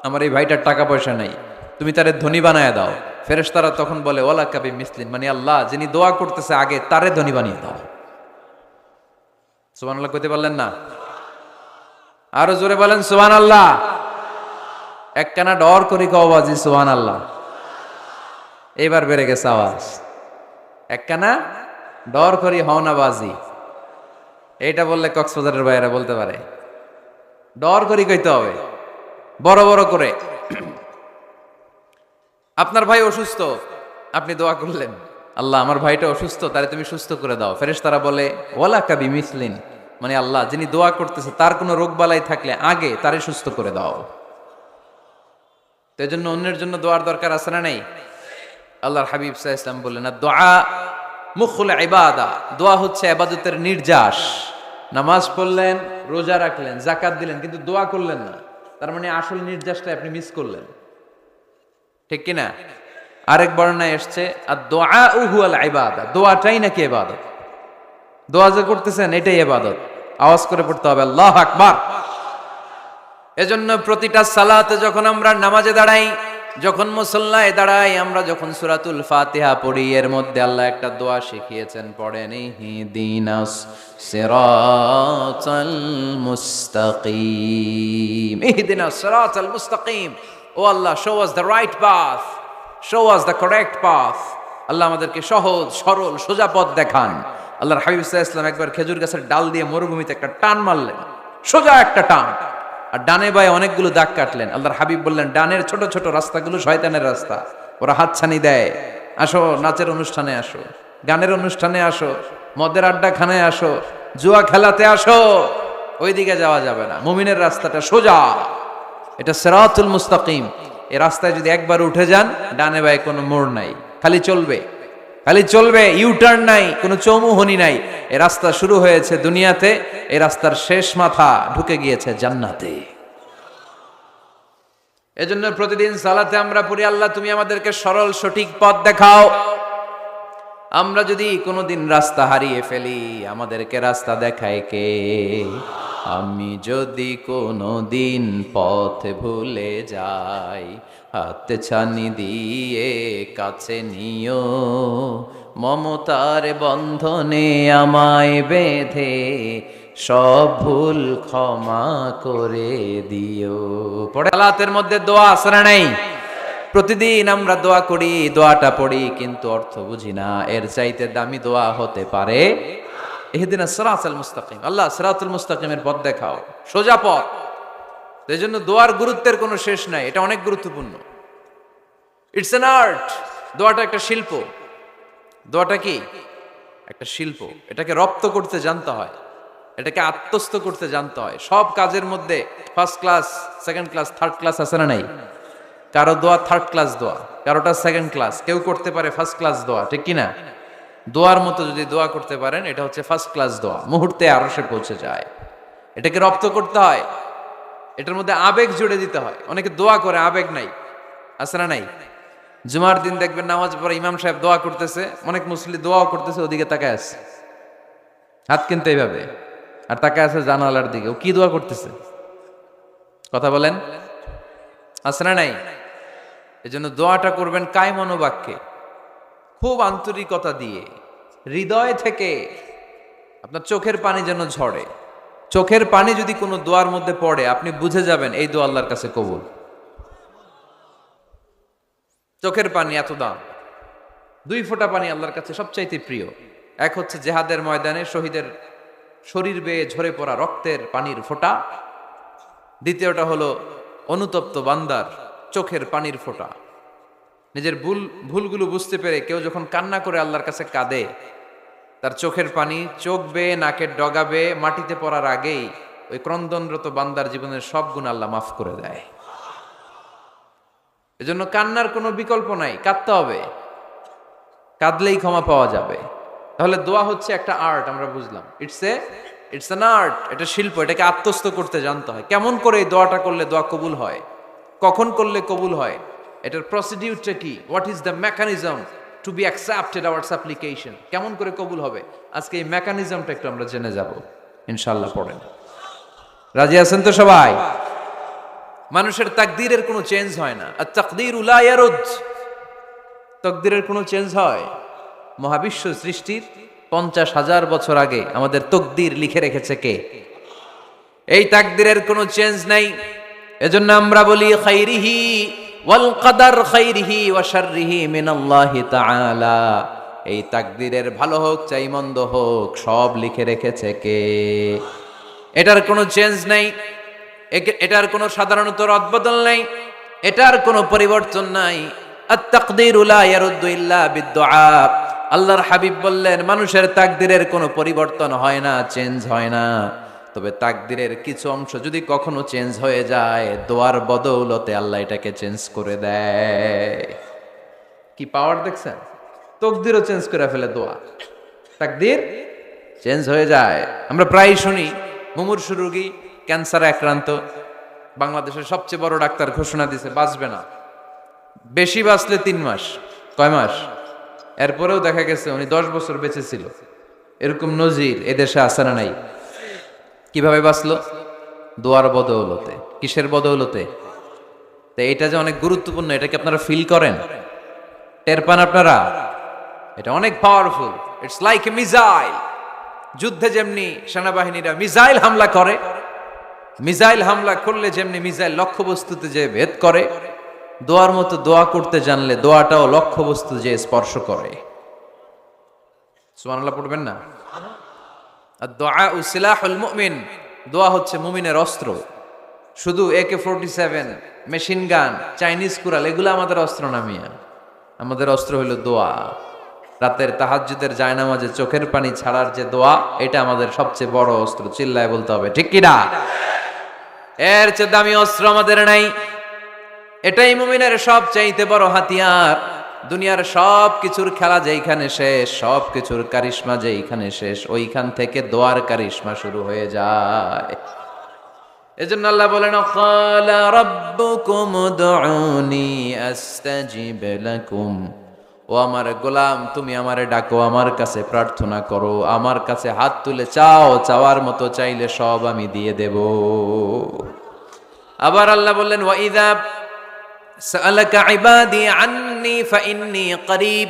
আমার এই ভাইটার টাকা পয়সা নাই, তুমি তারে ধনী বানায় দাও। ফেরেশতারা তখন বলে ওয়ালাকা বিমিসলিন, মানে আল্লাহ যিনি দোয়া করতেছে আগে তারে ধনী বানিয়ে দাও। সুবহানাল্লাহ কইতে পারলেন না? আরো জোরে বলেন সুবহানাল্লাহ। একখানা ডর করি কওবাজি সুবহানাল্লাহ। এবার বেড়ে গেছে আওয়াজ। একখানা ডর করি হওনাবাজি, এইটা বললে কক্সবাজারের ভাইয়েরা বলতে পারে। ডর করি কইতে হবে বড় বড় করে। আপনার ভাই অসুস্থ, আপনি দোয়া করলেন আল্লাহ আমার ভাইটা অসুস্থ, তারে তুমি সুস্থ করে দাও। ফেরেশতারা বলে ওয়ালাকা বিমিসলিন, মানে আল্লাহ যিনি দোয়া করতেছে তার কোনো রোগ বালাই থাকলে আগে তারে সুস্থ করে দাও। তো এজন্য অন্যের জন্য দোয়ার দরকার আছে না? নেই? আল্লাহর হাবিব সাল্লাল্লাহু আলাইহি ওয়াসাল্লাম বললেন দোয়া মুখুল ইবাদা, দোয়া হচ্ছে ইবাদতের নির্যাস। নামাজ পড়লেন, রোজা রাখলেন, যাকাত দিলেন, কিন্তু দোয়া করলেন না, তার মানে আসল নির্যাসটা আপনি মিস করলেন, ঠিক কিনা? আরেক বর্ণনায় এসেছে আদ-দুআউ হুয়াল ইবাদা, দোয়াটাই নাকি ইবাদত। দোয়া যে করতেছেন এটাই ইবাদত। আওয়াজ করে পড়তে হবে আল্লাহু আকবার। এজন্য প্রতিটা সালাতে যখন আমরা নামাজে দাঁড়াই, যখন মুসল্লায় দাঁড়াই, আমরা যখন সূরাতুল ফাতিহা পড়ি, এর মধ্যে আল্লাহ একটা দোয়া শিখিয়েছেন, পড়েন ইহদিনাস সিরাতাল মুস্তাকিম। ইহদিনাস সিরাতাল মুস্তাকিম, ও Allah show us the right path, show us the correct path. Allah আমাদেরকে সহজ সরল সোজা পথ দেখান। আল্লাহর হাবিব সাল্লাল্লাহু আলাইহি ওয়াসাল্লাম একবার খেজুর গাছের ডাল দিয়ে মরুভূমিতে একটা টান মারলেন, সোজা একটা টান, আর ডানে বায়ে অনেকগুলো দাগ কাটলেন। আল্লাহর হাবিব বললেন ডানের ছোট ছোট রাস্তাগুলো শয়তানের রাস্তা, ওরা হাতছানি দেয়, আসো নাচের অনুষ্ঠানে আসো। গানের অনুষ্ঠানে আসো, মদের আড্ডাখানায় আসো, জুয়া খেলাতে আসো, ওইদিকে যাওয়া যাবে না। মুমিনের রাস্তাটা সোজা, এটা সিরাতুল মুস্তাকিম। এই রাস্তায় যদি একবার উঠে যান, ডানে বায়ে কোনো মোড় নাই, খালি চলবে, খালি চলবে, ইউটার্ন নাই, কোনো চৌমুহনি নাই। এই রাস্তা শুরু হয়েছে দুনিয়াতে, এই রাস্তার শেষ মাথা ঢুকে গিয়েছে জান্নাতে। এজন্য প্রতিদিন সালাতে আমরা পড়ি, আল্লাহ তুমি আমাদেরকে সরল সঠিক পথ দেখাও। আমরা যদি কোনোদিন রাস্তা হারিয়ে ফেলি, আমাদেরকে রাস্তা দেখায় কে? আমি যদি কোনোদিন পথ ভুলে যাই, হাত ছানি দিয়ে কাছে নিও, মমতার বন্ধনে আমায় বেঁধে সব ভুল ক্ষমা করে দিও। পড়ে সালাতের মধ্যে দোয়া আছে না নাই? প্রতিদিন আমরা দোয়া করি, দোয়াটা পড়ি, কিন্তু অর্থ বুঝি না। এর চাইতে দামি দোয়া হতে পারে ইহদিনাস সিরাতাল মুস্তাকিম, আল্লাহ সিরাতুল মুস্তাকিমের পথ দেখাও, সোজা পথ। এই জন্য দোয়ার গুরুত্বের কোনো শেষ নাই, এটা অনেক গুরুত্বপূর্ণ। It's an art. দোয়াটা একটা শিল্প। দোয়াটা কি? একটা শিল্প। এটাকে রপ্ত করতে জানতে হয়, এটাকে আত্মস্থ করতে জানতে হয়। সব কাজের মধ্যে first class, second class, third class আছে না নাই? কারো দোয়া থার্ড ক্লাস দোয়া, কারোটা সেকেন্ড ক্লাস, কেউ করতে পারে ফার্স্ট ক্লাস দোয়া, ঠিক কিনা? দোয়ার মতো যদি দোয়া করতে পারেন, এটা হচ্ছে ফার্স্ট ক্লাস দোয়া, মুহূর্তে আরশে পৌঁছে যায়। এটাকে রপ্ত করতে হয়, এটার মধ্যে আবেগ জুড়ে দিতে হয়। অনেকে দোয়া করে আবেগ নাই, আছে না নাই? জুমার দিন দেখবেন নামাজ পড়ে ইমাম সাহেব দোয়া করতেছে, অনেক মুসলিম দোয়াও করতেছে, ওদিকে তাকায় আছে, হাত কিন্তু এইভাবে, আর তাকায় আছে জানালার দিকে। ও কি দোয়া করতেছে? কথা বলেন, আছে না নাই? এজন্য দোয়াটা করবেন কায় মনোবাক্যে, খুব আন্তরিকতা দিয়ে, হৃদয় থেকে। আপনার চোখের পানি যেন ঝরে। চোখের পানি যদি কোনো দোয়ার মধ্যে পড়ে, আপনি বুঝে যাবেন এই দোয়া আল্লাহর কাছে কবুল। চোখের পানি এত দাম। 2 ফোঁটা পানি আল্লাহর কাছে সবচাইতে প্রিয়। এক হচ্ছে জেহাদের ময়দানে শহীদের শরীর বেয়ে ঝরে পড়া রক্তের পানির ফোঁটা। দ্বিতীয়টা হলো অনুতপ্ত বান্দার চোখের পানির ফোঁটা। নিজের ভুলগুলো বুঝতে পেরে কেউ যখন কান্না করে আল্লাহর কাছে কাঁদে, তার চোখের পানি চোখ বেয়ে নাকের ডগা বেয়ে মাটিতে পড়ার আগেই ওই ক্রন্দনরত বান্দার জীবনের সব গুণ আল্লাহ মাফ করে দেয়। এজন্য কান্নার কোনো বিকল্প নাই, কাঁদতে হবে, কাঁদলেই ক্ষমা পাওয়া যাবে। তাহলে দোয়া হচ্ছে একটা আর্ট, আমরা বুঝলাম। ইটস অ্যান আর্ট, এটা শিল্প। এটাকে আত্মস্থ করতে জানতে হয়। কেমন করে এই দোয়াটা করলে দোয়া কবুল হয়, কখন করলে কবুল হয়, এটার প্রসিডিউরটা কি, what is the mechanism two be accepted hour সাপ্লিকেশন, কেমন করে কবুল হবে, আজকে এই মেকানিজমটা একটু আমরা জেনে যাব ইনশাআল্লাহ। পড়েন, রাজি আছেন তো সবাই? মানুষের তাকদীরের কোনো চেঞ্জ হয় না। আর তাকদীরু লা ইয়ারুদ, তাকদীরের কোনো চেঞ্জ হয়? মহাবিশ্ব সৃষ্টির 50,000 বছর আগে আমাদের তাকদীর লিখে রেখেছে কে? এই তাকদীরের কোনো চেঞ্জ নাই। এজন্য আমরা বলি খাইরিহি ওয়াল কদর খাইরিহি ওয়া শাররিহি মিনাল্লাহি তাআলা। এই তাকদীরের ভালো হোক চাই মন্দ হোক, সব লিখে রেখেছে কে? এটার কোনো চেঞ্জ নাই, এটার কোনো সাধারণত রদবদল নাই, এটার কোনো পরিবর্তন নাই। আত-তাকদীরু লা ইয়ারুদ্দু ইল্লা বিদ-দুআ। আল্লাহর হাবিব বললেন, মানুষের তাকদীরের কোনো পরিবর্তন হয় না, চেঞ্জ হয় না। তবে তাকদীরের কিছু অংশ যদি কখনো চেঞ্জ হয়ে যায়, দোয়ার বদৌলতে আল্লাহ এটাকে চেঞ্জ করে দেয়। কি পাওয়ার দেখছেন? তাকদীরও চেঞ্জ করে ফেলে দোয়া, তাকদীর চেঞ্জ হয়ে যায়। আমরা প্রায় শুনি মুমূর্ষু রোগী, ক্যান্সারে আক্রান্ত, বাংলাদেশের সবচেয়ে বড় ডাক্তার ঘোষণা দিয়েছে বাঁচবে না, বেশি বাঁচলে 3 মাস। কয় মাস? এরপরেও দেখা গেছে উনি 10 বছর বেঁচে ছিল। এরকম নজির এদেশে আছে না নাই? কিভাবে বাঁচলো? দোয়ার বদৌলতে। কিসের বদৌলতে? তো এটা যে অনেক গুরুত্বপূর্ণ, এটা কি আপনারা ফিল করেন, টের পান আপনারা? এটা অনেক powerful. It's like a missile. যুদ্ধে যেমনি সেনাবাহিনীরা মিসাইল হামলা করে, মিসাইল হামলা করলে যেমনি মিসাইল লক্ষ্যবস্তুতে যে ভেদ করে, দোয়ার মতো দোয়া করতে জানলে দোয়াটাও লক্ষ্যবস্তু যে স্পর্শ করে। সুবহানাল্লাহ পড়বেন না? আর দোয়া সিলাহুল মুমিন, দোয়া হচ্ছে মুমিনের অস্ত্র। শুধু AK-47, machine gun, Chinese Corel এগুলো আমাদের অস্ত্র না মিয়া। আমাদের অস্ত্র হলো দোয়া। রাতের তাহাজ্জুদের জায়নামাজে চোখের পানি ছাড়ার যে দোয়া, এটা আমাদের সবচেয়ে বড় অস্ত্র। চিল্লায় বলতে হবে ঠিক কিনা? এর চেয়ে দামি অস্ত্র আমাদের নাই। এটাই মুমিনের সবচাইতে বড় হাতিয়ার। দুনিয়ার সব কিছুর খেলা যেইখানে শেষ, সব কিছুর কারিশমা যেইখানে শেষ, ওইখান থেকে দোয়ার কারিশমা শুরু হয়ে যায়। এজন্য আল্লাহ বলেন, ক্বালা রাব্বুকুম উদউনি আস্তাজিব লাকুম। ও আমার গোলাম, তুমি আমারে ডাকো, আমার কাছে প্রার্থনা করো, আমার কাছে হাত তুলে চাও, চাওয়ার মতো চাইলে সব আমি দিয়ে দেব। আবার আল্লাহ বললেন, ওয়া ইযা সাআলাকা ইবাদি আন্নী ফাইন্নী করিব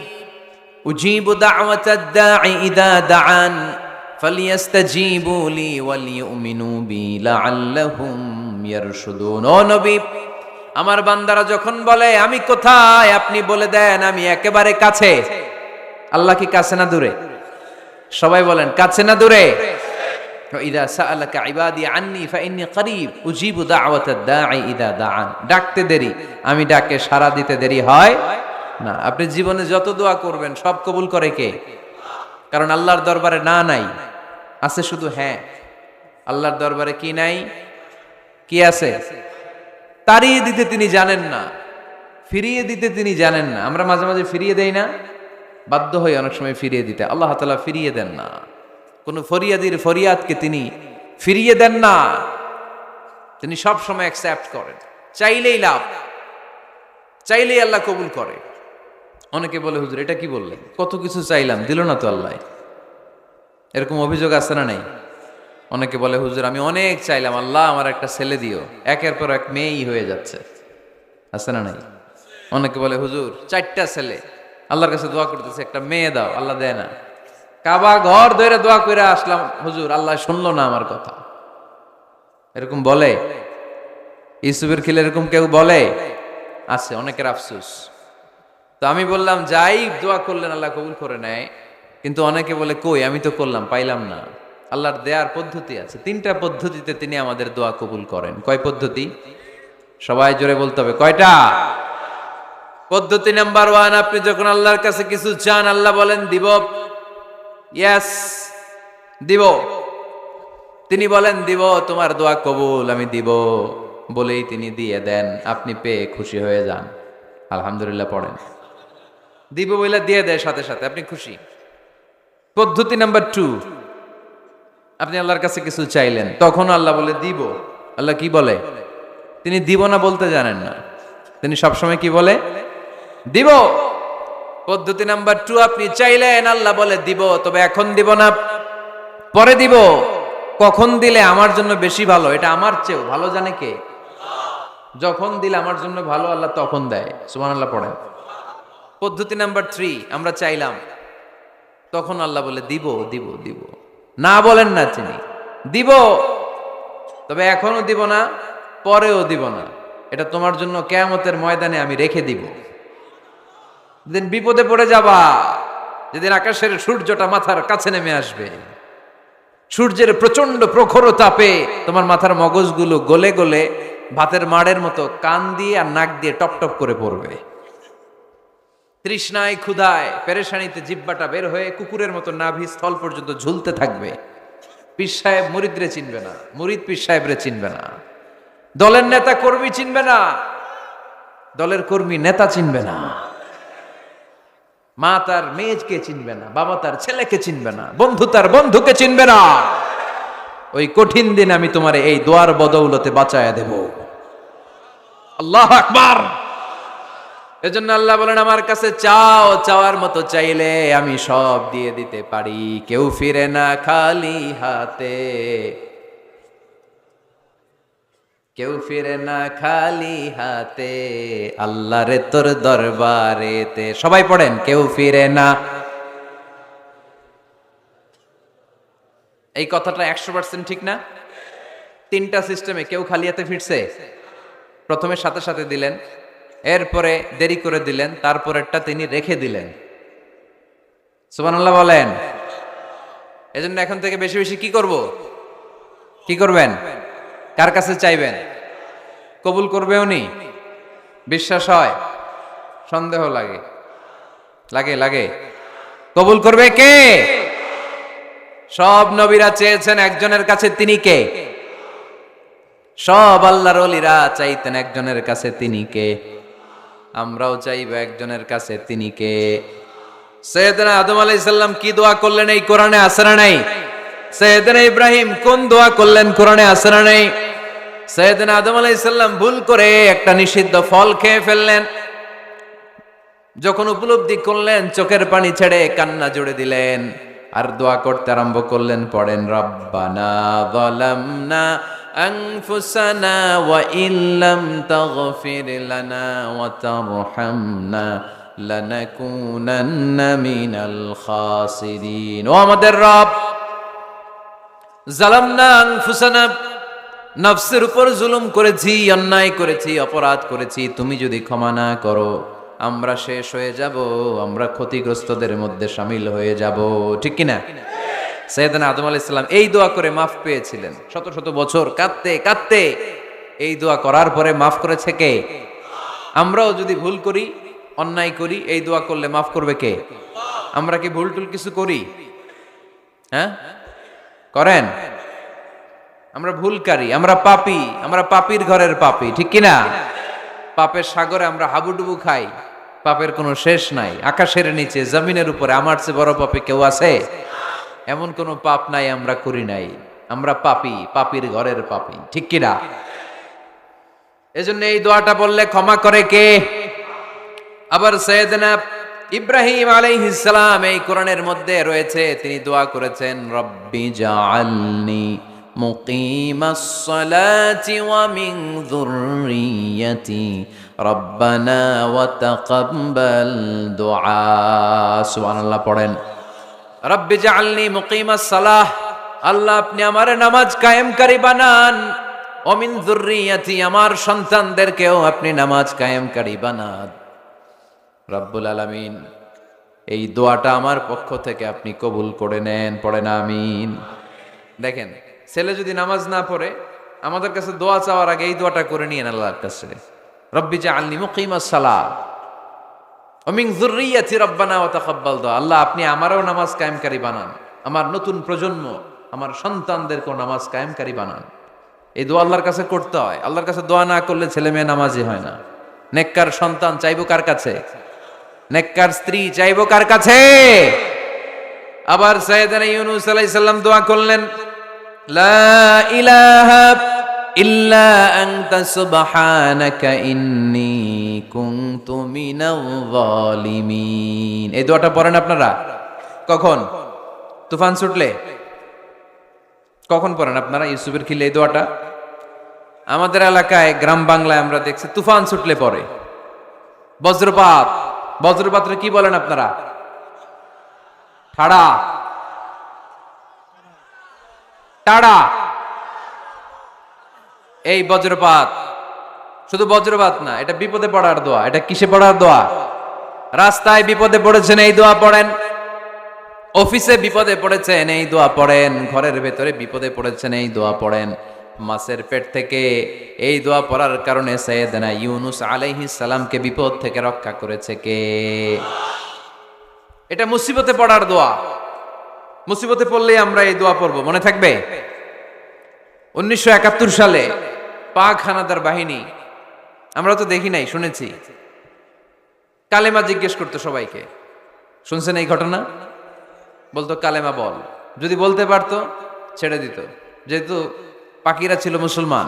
উজিবু দাওয়াতাদ দাঈ ইযা দাআন ফালিয়াস্তাজিবু লি ওয়ালিউমিনু বি লাআল্লাহুম ইয়ারশুদুন। ও নবী, আমার বান্দারা যখন বলে আমি কোথায়, আপনি বলে দেন আমি একেবারে কাছে। আল্লাহ কি কাছে না দূরে? সবাই বলেন কাছে না দূরে? ইদা সাআলাকা ইবাদি আন্নী ফাইন্নী করিব উজিবু দাওয়াতাদ দাঈ ইযা দাআন। ডাকতে দেরি, আমি ডাকে সাড়া দিতে দেরি হয় না। আপনি জীবনে যত দোয়া করবেন সব কবুল করে কে? কারণ আল্লাহর দরবারে না নাই, আছে শুধু হ্যাঁ। আল্লাহর দরবারে কি নাই? কি আছে? তাড়িয়ে দিতে তিনি জানেন না, ফিরিয়ে দিতে তিনি জানেন না। আমরা মাঝে মাঝে ফিরিয়ে দেই না, বাধ্য হই অনেক সময় ফিরিয়ে দিতে। আল্লাহ তাআলা ফিরিয়ে দেন না। কোন ফরিয়াদির ফরিয়াদকে তিনি ফিরিয়ে দেন না, তিনি সব সময় অ্যাকসেপ্ট করেন। চাইলেই লাভ, চাইলেই আল্লাহ কবুল করে। অনেকে বলে, হুজুর এটা কি বললেন, কত কিছু চাইলাম দিল না তো আল্লাহ। এরকম অভিযোগ আছে না নাই? অনেকে বলে, হুজুর আমি অনেক চাইলাম, আল্লাহ আমার একটা ছেলে দিও, একের পর এক মেয়েই হয়ে যাচ্ছে। আছে না নাই? অনেকে বলে, হুজুর 4টা ছেলে, আল্লাহর কাছে দোয়া করতেছে একটা মেয়ে দাও, আল্লাহ দেয় না। কাবা ঘর ধরে দোয়া করে আসলাম, হুজুর আল্লাহ শুনলো না আমার কথা। এরকম বলে? ইউসুফের খিলে এরকম কেউ বলে? আছে, অনেকের আফসোস। তো আমি বললাম, যাই দোয়া করলেন আল্লাহ কবুল করে নেয়, কিন্তু অনেকে বলে কই আমি তো করলাম পাইলাম না। আল্লাহর দেয়ার পদ্ধতি আছে, 3টা পদ্ধতিতে তিনি আমাদের দোয়া কবুল করেন। কয় পদ্ধতি? সবাই জোরে বলতে হবে, কয়টা? পদ্ধতি নাম্বার 1, আপনি যখন আল্লাহর কাছে কিছু চান, আল্লাহ বলেন দিব, ইয়েস দিব। তিনি বলেন দিব, তোমার দোয়া কবুল, আমি দিব, বলেই তিনি দিয়ে দেন। আপনি পেয়ে খুশি হয়ে যান, আলহামদুলিল্লাহ পড়েন। দিব বলে দিয়ে দেয় সাথে সাথে, আপনি খুশি। পদ্ধতি নাম্বার 2, আপনি আল্লাহর কাছে কিছু চাইলেন, তখন আল্লাহ বলে দিব। আল্লাহ কি বলে? তিনি দিব না বলতে জানেন না, তিনি সবসময় কি বলে? দিব। পদ্ধতি নাম্বার 2, আপনি চাইলেন, আল্লাহ বলে দিব, তবে এখন দিব না, পরে দিব। কখন দিলে আমার জন্য বেশি ভালো, এটা আমার চেয়েও ভালো জানে কে? যখন দিলে আমার জন্য ভালো, আল্লাহ তখন দেয়। সুবহানাল্লাহ পড়েন। পদ্ধতি নাম্বার 3, আমরা চাইলাম, তখন আল্লাহ বলে দিব দিব দিব, না বলেন না তিনি, দিব, তবে এখনো দিব না, পরেও দিব না, এটা তোমার জন্য কিয়ামতের ময়দানে আমি রেখে দিব। যেদিন বিপদে পড়ে যাবা, যেদিন আকাশের সূর্যটা মাথার কাছে নেমে আসবে, সূর্যের প্রচন্ড প্রখর তাপে তোমার মাথার মগজগুলো গলে গলে ভাতের মাড়ের মতো কান দিয়ে আর নাক দিয়ে টপ টপ করে পড়বে। তৃষ্ণায় ক্ষুধায় পেরেশানিতে জিহ্বাটা বের হয়ে কুকুরের মতো নাভি স্থল পর্যন্ত ঝুলতে থাকবে। পীর সাহেব মুরিদরে চিনবে না, মুরিদ পীর সাহেবরে চিনবে না, দলের নেতা কর্মী চিনবে না, দলের কর্মী নেতা চিনবে না, মা তার মেয়েকে চিনবে না, বাবা তার ছেলেকে চিনবে না, বন্ধু তার বন্ধুকে চিনবে না। ওই কঠিন দিন আমি তোমার এই দোয়ার বদৌলতে বাঁচায়া দেব। আল্লাহু আকবার। এজন্য আল্লাহ বলেন, আমার কাছে চাও, চাওয়ার মতো চাইলে আমি সব দিয়ে দিতে পারি। কেউ ফিরে না খালি হাতে, কেউ ফিরে না খালি হাতে, আল্লাহরে তোর দরবারেতে। সবাই পড়েন, কেউ ফিরে না। এই কথাটা 100% ঠিক না? 3টা সিস্টেমে কেউ খালি হাতে ফিরছে? প্রথমে সাথে সাথে দিলেন, এরপরে দেরি করে দিলেন, তারপরেরটা তিনি রেখে দিলেন। সুবহানাল্লাহ বলেন। এজন্য এখন থেকে বেশি বেশি কি করব? কি করবেন? কার কাছে চাইবেন? কবুল করবে উনি? বিশ্বাস হয়? সন্দেহ লাগে? লাগে লাগে? কবুল করবে কে? সব নবীরা চেয়েছেন একজনের কাছে, তিনি কে? সব আল্লাহর ওলিরা চাইতেন একজনের কাছে, তিনি কে? আমরাও চাইব একজনের কাছে, তিনি কে? সৈয়দনা আদম আলাইহিস সালাম কি দোয়া করলেন এই কোরআনে আছে না নাই? সৈয়দনা ইব্রাহিম কোন দোয়া করলেন কোরআনে আছে না নাই? সৈয়দনা আদম আলাইহিস সালাম ভুল করে একটা নিষিদ্ধ ফল খেয়ে ফেললেন, যখন উপলব্ধি করলেন চোখের পানি ছেড়ে কান্না জুড়ে দিলেন আর দোয়া করতে আরম্ভ করলেন। পড়েন, রব্বানা যালামনা আনফুসানা ওয়া ইল্লাম তাগফির লানা ওয়া তারহামনা লানাকুনান্না মিনাল খাসিরিন। ও আমাদের রব, যালামনা আনফুসানা, নফসের উপর জুলুম করেছি, অন্যায় করেছি, অপরাধ করেছি, তুমি যদি ক্ষমা না করো আমরা শেষ হয়ে যাব, আমরা ক্ষতিগ্রস্তদের মধ্যে শামিল হয়ে যাব। ঠিক কিনা? সাইয়েদনা আদম আলাইহিস সালাম এই দোয়া করে মাফ পেয়েছিলেন। শত শত বছর কাঁদতে কাঁদতে এই দোয়া করার পরে মাফ করেছে কে? আমরাও যদি ভুল করি, অন্যায় করি, এই দোয়া করলে মাফ করবে কে? আমরা কি ভুল টুল কিছু করি? হ্যাঁ, করেন? আমরা ভুলকারী, আমরা পাপী, আমরা পাপীর ঘরের পাপী। ঠিক কিনা? পাপের সাগরে আমরা হাবুডুবু খাই, পাপের কোনো শেষ নাই। আকাশের নিচে, জমিনের উপরে আমার চেয়ে বড় পাপী কেউ আছে? এমন কোনো পাপ নাই আমরা করি নাই। আমরা পাপী, পাপীর ঘরের পাপী। ঠিক কিনা? এজন্য এই দোয়াটা বললে ক্ষমা করে কে? আবার সাইয়েদনা ইব্রাহিম আলাইহিস সালাম এই কোরআনের মধ্যে রয়েছে, তিনি দোয়া করেছেন, রব্বি জাআলনি মুকিমাস সালাতি ওয়া মিন যুররিয়্যাতি রব্বানা ওয়া তাকাব্বাল দুআ। সুবহানাল্লাহ পড়েন, রব্বি জাআলনি মুকিমাস সালাহ, আল্লাহ আপনি আমার নামাজ কায়েমকারী বানান, ওয়া মিন যুররিয়্যাতি, আমার সন্তানদেরকেও আপনি নামাজ কায়েমকারী বানান। রব্বুল আলামিন এই দোয়াটা আমার পক্ষ থেকে আপনি কবুল করে নেন। পড়েন আমিন। দেখেন, ছেলে যদি নামাজ না পড়ে আমাদের কাছে দোয়া চাওয়ার আগে এই দোয়াটা করে নিয়েন আল্লাহর কাছে, রব্বি জাআলনি মুকিমাস সালাহ ওয়া মিন যুররিয়্যাতি রব্বানা ওয়া তাকাব্বাল দুআ, আল্লাহ আপনি আমারও নামাজ কায়েমকারী বানান, আমার নতুন প্রজন্ম, আমার সন্তানদেরকেও নামাজ কায়েমকারী বানান। এই দোয়া আল্লাহর কাছে করতে হয়। আল্লাহর কাছে দোয়া না করলে ছেলে মেয়ে নামাজি হয় না। নেককার সন্তান চাইবো কার কাছে? নেককার স্ত্রী চাইবো কার কাছে? আবার সাইয়েদনা ইউনূস আলাইহিস সালাম দোয়া করলেন, লা ইলাহা ইল্লা আনতা সুবহানাকা ইন্নী কুনতু মিনাল যালিমিন। এই দোয়াটা পড়েন আপনারা কখন? তুফান ছুটলে? কখন পড়েন আপনারা ইউসুফের খিলে এই দোয়াটা? আমাদের এলাকায় গ্রাম বাংলায় আমরা দেখছি তুফান ছুটলে পড়ে। বজ্রপাত, বজ্রপাতরে কি বলেন আপনারা? ঠাড়া, টাড়া। এই বজ্রপাত শুধু বজ্রপাত না, এটা বিপদে পড়ার দোয়া। এটা কিসে পড়ার দোয়া? রাস্তায় বিপদে পড়েছেন এই দোয়া পড়েন, অফিসে বিপদে পড়েছেন এই দোয়া পড়েন, ঘরের ভেতরে বিপদে পড়েছেন এই দোয়া পড়েন। মাছের পেট থেকে এই দোয়া পড়ার কারণে সাইয়েদনা ইউনূস আলাইহিস সালামকে বিপদ থেকে রক্ষা করেছে কে? এটা মুসিবতে পড়ার দোয়া। মুসিবতে পড়লেই আমরা এই দোয়া পড়ব, মনে থাকবে? 1971 সালে পাক হানাদার বাহিনী, আমরা তো দেখি নাই, শুনেছি, কালেমা জিজ্ঞেস করতো সবাইকে। শুনছেন এই ঘটনা? বলতো কালেমা বল, যদি বলতে পারতো ছেড়ে দিত। যেহেতু পাকিরা ছিল মুসলমান,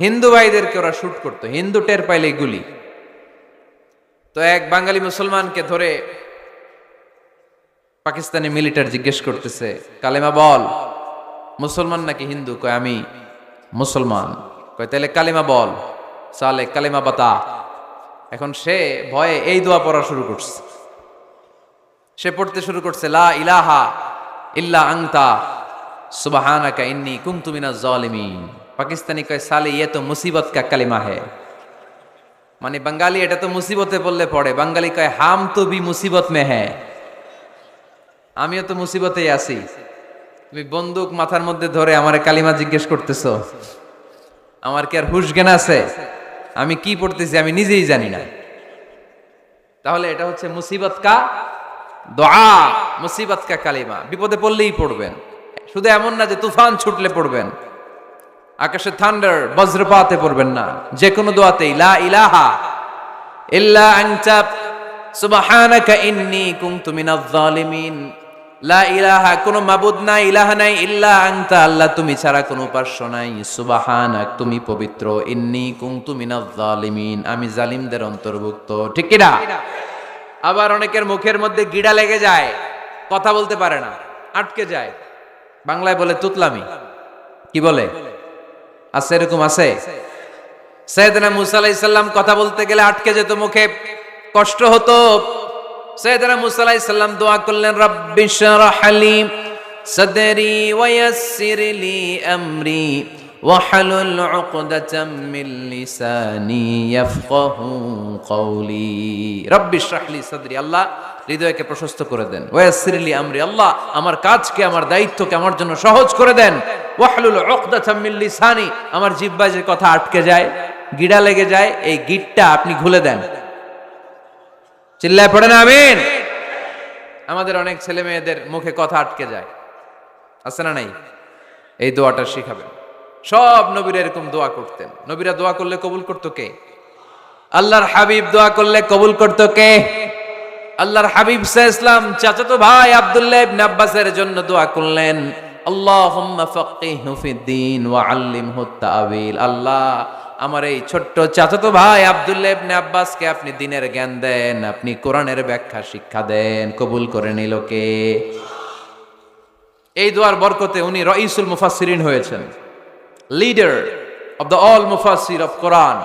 হিন্দু ভাইদেরকে ওরা শুট করতো, হিন্দু টের পাইলে গুলি। তো এক বাঙালি মুসলমানকে ধরে পাকিস্তানি মিলিটারি জিজ্ঞেস করতেছে, কালেমা বল। মুসলমান নাকি হিন্দু? কয় আমি মুসলমান। কয় তাহলে কালেমা বল। সালে কালেমা বাতা। এখন সে ভয়ে এই দোয়া পড়া শুরু করছে। সে পড়তে শুরু করছে, লা ইলাহা ইল্লা আনতা সুবহানাকা ইন্নী কুনতু মিনাজ জালিমিন। পাকিস্তানি কয় সালে ইয়ে তো মুসিবত কা কালিমা হে, মানে বাঙালি এটা তো মুসিবতে পড়লে পড়ে। বাঙালি কয় হাম তো ভি মুসিবত মে হ্যায়, আমিও তো মুসিবতেই আছি। তুমি বন্দুক মাথার মধ্যে ধরে আমারে কালিমা জিজ্ঞেস করতেছো, আমার কি আর হুশ জ্ঞান আছে? আমি কি পড়তেছি আমি নিজেই জানি না। তাহলে এটা হচ্ছে মুসিবত কা দোয়া মুসিবত কা কালিমা, বিপদে পড়লেই পড়বেন। শুধু এমন না যে তুফান ছুটলে পড়বেন, আকাশে থান্ডার বজ্রপাতে পড়বেন না, যে কোনো দোয়াতেই লা ইলাহা ইল্লা আনতা সুবহানাকা ইন্নী কুনতু মিনাজ জালিমিন, লা ইলাহা, কোনো মাবুদ নাই, ইলাহা নাই, ইল্লা আনতা, আল্লাহ তুমি ছাড়া কোনো উপাস্য নাই, সুবহানাক তুমি পবিত্র, ইন্নী কুনতু মিনাজ জালিমিন আমি জালিমদের অন্তর্ভুক্ত। ঠিক কি না? আবার অনেকের মুখের মধ্যে গিড়া লেগে যায়, কথা বলতে পারে না, আটকে যায়, বাংলায় বলে তুতলামি। কি বলে? আছে, এরকম আছে। সাইয়েদনা মুসা আলাইহিস সালাম কথা বলতে গেলে আটকে যেত, মুখে কষ্ট হতো। সাইয়েদনা মুসা আলাইহিস সালাম দোয়া করলেন, রাব্বিশ শরহ লি সাদরি ওয়া ইয়াসসির লি আমরি ওয়াহলুল উকদাতাম মিন লিসানি ইয়াফকাহু কওলি। রাব্বিশ শরহ লি সাদরি, আল্লাহ হৃদয়কে প্রশস্ত করে দেন। ওয়া ইয়াসসির লি আমরি, আল্লাহ আমার কাজকে, আমার দায়িত্বকে আমার জন্য সহজ করে দেন। ওয়াহলুল উকদাতাম মিন লিসানি, আমার জিহ্বায় যে কথা আটকে যায়, গিড়া লেগে যায়, এই গিটটা আপনি খুলে দেন। চিল্লায় পড়েন আমিন। আমাদের অনেক ছেলে মেয়েদের মুখে কথা আটকে যায়, আছে না নাই? এই দোয়াটা শিখাবেন। সব নবীরা এরকম দোয়া করতেন। নবীরা দোয়া করলে কবুল করতো কে? আল্লাহর হাবিব দোয়া করলে কবুল করতো কে? আল্লাহর হাবিব সাল্লাল্লাহু আলাইহি ওয়াসাল্লাম চাচাতো ভাই আব্দুল্লাহ ইবনে আব্বাসের জন্য দোয়া করলেন, আল্লাহুম্মা ফাক্কিহহু ফিদ্দীন ওয়া আল্লিমহু তা'ওয়িল। আল্লাহ আমার এই ছোট্ট চাচাতো ভাই আব্দুল্লাহ ইবনে আব্বাসকে আপনি দ্বীনের জ্ঞান দেন, আপনি কোরআনের ব্যাখ্যা শিক্ষা দেন। কবুল করে নিল কে? এই দোয়ার বরকতে উনি রাইসুল মুফাসসিরিন হয়েছেন, লিডার অফ দ্য অল মুফাসসির অফ কোরআন।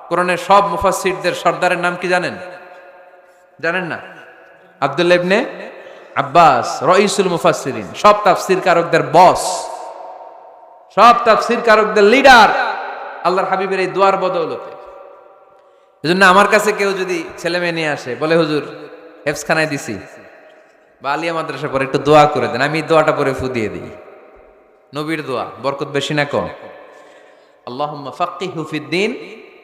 কোরআনের সব মুফাসসিরদের সর্দারের নাম কি জানেন? জানেন না? আব্দুল্লাহ ইবনে আব্বাস রাইসুল মুফাসসিরিন, সব তাফসীর কারকদের বস, সব তাফসীর কারকদের লিডার, আল্লাহর হাবিবের এই দোয়ার বদৌলতে। এজন্য আমার কাছে কেউ যদি ছেলে মেয়ে নিয়ে আসে, বলে হুজুর হেফজখানায় দিছি বা আলিয়া মাদ্রাসা পরে একটু দোয়া করে দেন, আমি দোয়াটা পরে ফু দিয়ে দিই। নবীর দোয়া, বরকত বেশি না কম? আল্লাহুম্মা ফাক্কিহহু ফিদ্দীন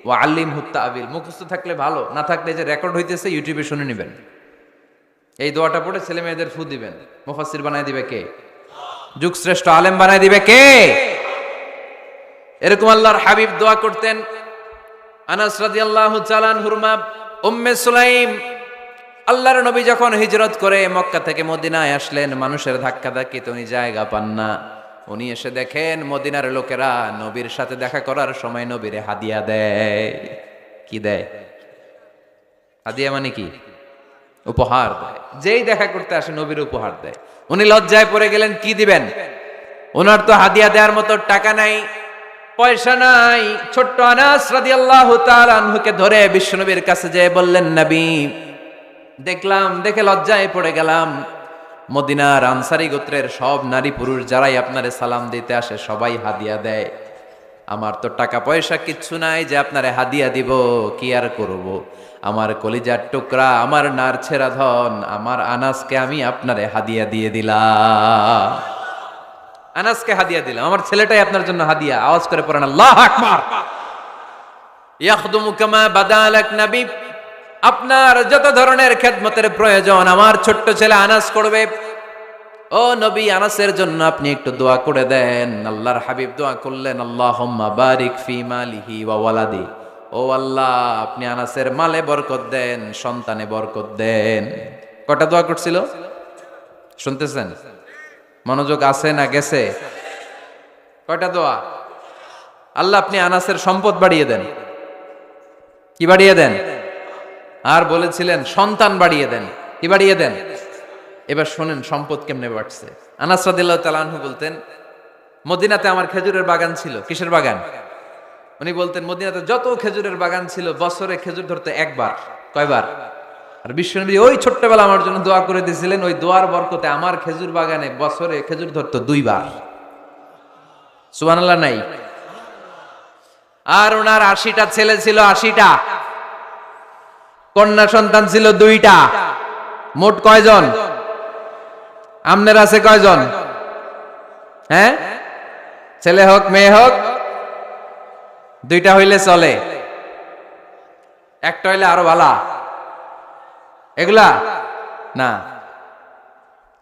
ওয়া আল্লিমহু তা'ওয়িল। মুখস্থ থাকলে ভালো, না থাকলে যে রেকর্ড হইতেছে ইউটিউবে শুনে নেবেন। এই দোয়াটা পড়ে ছেলে মেয়েদের ফু দিবেন। মুফাসসির বানায় দিবে কে? যুগশ্রেষ্ঠ আলেম বানায় দিবে কে? এরকম আল্লাহর হাবিব দোয়া করতেন। আনাস রাদিয়াল্লাহু তাআলা আনহুর মা উম্মে সুলাইম, আল্লাহর নবী যখন হিজরত করে মক্কা থেকে মদিনায় আসলেন, মানুষের ধাক্কা ধাক্কিতে উনি জায়গা পান না। উনি এসে দেখেন মদিনার লোকেরা নবীর সাথে দেখা করার সময় নবীরে হাদিয়া দেয়। কি দেয়? হাদিয়া মানে কি? উপহার দেয়। যেই দেখা করতে আসে নবীর উপহার দেয়। উনি লজ্জায় পড়ে গেলেন, কি দিবেন? ওনার তো হাদিয়া দেওয়ার মতো টাকা নাই, পয়সা নাই। ছোট্ট আনাস রাদিয়াল্লাহু তাআলা আনহুকে ধরে বিশ্বনবীর কাছে যেয়ে বললেন, নবী দেখলাম, দেখে লজ্জায় পড়ে গেলাম, মদিনার আনসারী গোত্রের সব নারী পুরুষ যারাই আপনারে সালাম দিতে আসে সবাই হাদিয়া দেয়। আমার তো টাকা পয়সা কিচ্ছু নাই যে আপনারে হাদিয়া দিব, কি আর করব। আমার কলিজার টুকরা, আমার নারছেরা ধন, আমার আনাসকে আমি আপনারে হাদিয়া দিয়ে দিলাম। আনাসকে হাদিয়া দিলাম, আমার ছেলেটাই আপনার জন্য হাদিয়া। আওয়াজ করে পড়েন আল্লাহু আকবার। ইয়াখদুমু কামা বাদালাক নবী, আপনার যত ধরনের খেদমতের প্রয়োজন আমার ছোট্ট ছেলে আনাস করবে। ও নবী, আনাসের জন্য আপনি একটু দোয়া করে দেন। আল্লাহর হাবিব দোয়া করলেন, আল্লাহুম্মা বারিক ফি মালিহি ওয়া ওয়ালাদি। ও আল্লাহ, আপনি আনাসের মালে বরকত দেন, সন্তানে বরকত দেন। কটা দোয়া করছিল শুনতেছেন? মনোযোগ আছে না গেছে? কয়টা দোয়া? আল্লাহ আপনি আনাসের সম্পদ বাড়িয়ে দেন। কি বাড়িয়ে দেন? আর বলেছিলেন সন্তান বাড়িয়ে দেন। কি বাড়িয়ে দেন? এবার শোনেন সম্পদ কেমনে বাড়ছে। আনাস রাদিয়াল্লাহু তাআলা আনহু বলতেন, মদিনাতে আমার খেজুরের বাগান ছিল। কিসের বাগান? উনি বলতেন মদিনাতে যত খেজুরের বাগান ছিল বছরে খেজুর ধরতে একবার। কয়বার? আর বিশ্বনবী ওই ছোট্টবেলা আমার জন্য দোয়া করে দিয়েছিলেন, ওই দোয়ার বরকতে আমার খেজুর বাগানে বছরে খেজুর ধরতো 2 বার। সুবহানাল্লাহ নাই? আর ওনার 80টা ছেলে ছিল, 80টা। কন্যা সন্তান ছিল 2টা। মোট কয়জন? আমনের আছে কয়জন? হ্যাঁ, ছেলে হোক মেয়ে হোক 2টা হইলে চলে, একটা হইলে আরো ভালো। এগুলা না,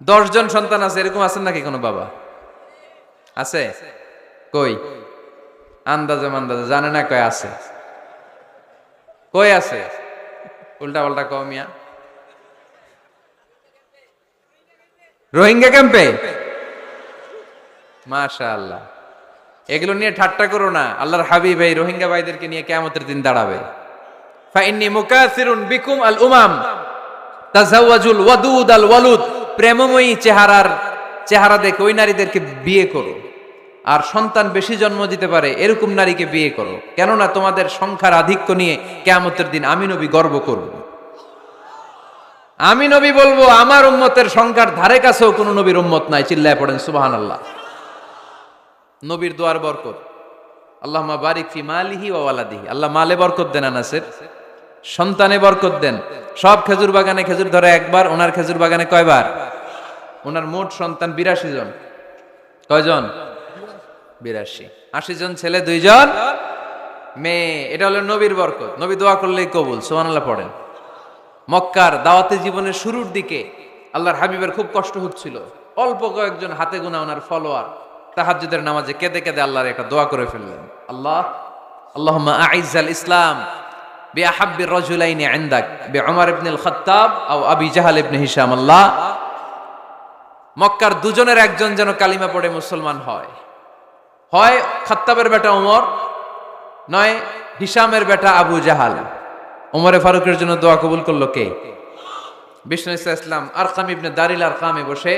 10 জন সন্তান আছে, এরকম আছেন নাকি কোনো বাবা? আছে? কই? আন্দাজে মান্দাজে জানে না, কয় আছে? কই আছে? উল্টা পাল্টা কও মিয়া। রোহিঙ্গা ক্যাম্পে? মাশাআল্লাহ। এগুলো নিয়ে ঠাট্টা করো না। আল্লাহর হাবিব এই রোহিঙ্গা ভাইদেরকে নিয়ে কিয়ামতের দিন দাঁড়াবে। ফাইন্নী মুকাসিরুন বিকুম আল উমাম তাজাওয়াজুল ওয়াদুদ আল ওয়ালুদ। প্রেমময়ী চেহারা দেখে ওই নারীদেরকে বিয়ে করো, আর সন্তান বেশি জন্ম দিতে পারে এরকম নারীকে বিয়ে করো, কেননা তোমাদের সংখ্যার আধিক্য নিয়ে কিয়ামতের দিন আমি নবী গর্ব করব। আমি নবী বলবো আমার উম্মতের সংখ্যার ধারে কাছেও কোনো নবীর উম্মত নাই। চিল্লায় পড়েন সুবহানাল্লাহ। নবীর দোয়ার বরকত। আল্লাহুম্মা বারিক ফি মালিহি ওয়া ওয়ালাদিহি। আল্লাহ মালে বরকত দেন আনাসের, সন্তানে বরকত দেন। সব খেজুর বাগানে খেজুর ধরে একবার, ওনার খেজুর বাগানে কয়বার? ওনার মোট সন্তান 82 জন। কয়জন? 82। 80 জন ছেলে, 2 জন মেয়ে। এটা হলো নবীর বরকত। নবী দোয়া করলেই কবুল। সুবহানাল্লাহ পড়েন। মক্কার দাওয়াতি জীবনের শুরুর দিকে আল্লাহর হাবিবের খুব কষ্ট হচ্ছিল। অল্প কয়েকজন হাতে গোনা ওনার ফলোয়ার তাহাজ্জুদের নামাজে কেঁদে কেঁদে আল্লাহর একটা দোয়া করে ফেললেন। আল্লাহুম্মা আইজ্জাল ইসলাম বিআহাব্বির রাজুলাইনি ইনদাক বিউমর ইবনে আল খাত্তাব আও আবি জাহল ইবনে হিশাম। আল্লাহ, মক্কার দুজনের একজন যেন কালিমা পড়ে মুসলমান হয়। হয় খাত্তাবের বেটা ওমর, নয় হিশামের বেটা আবু জাহাল। ওমরে ফারুকের জন্য দোয়া কবুল করলো কে? বিষ্ণু ইসলাম আরকাম ইবনে দারিল আরকামে বসে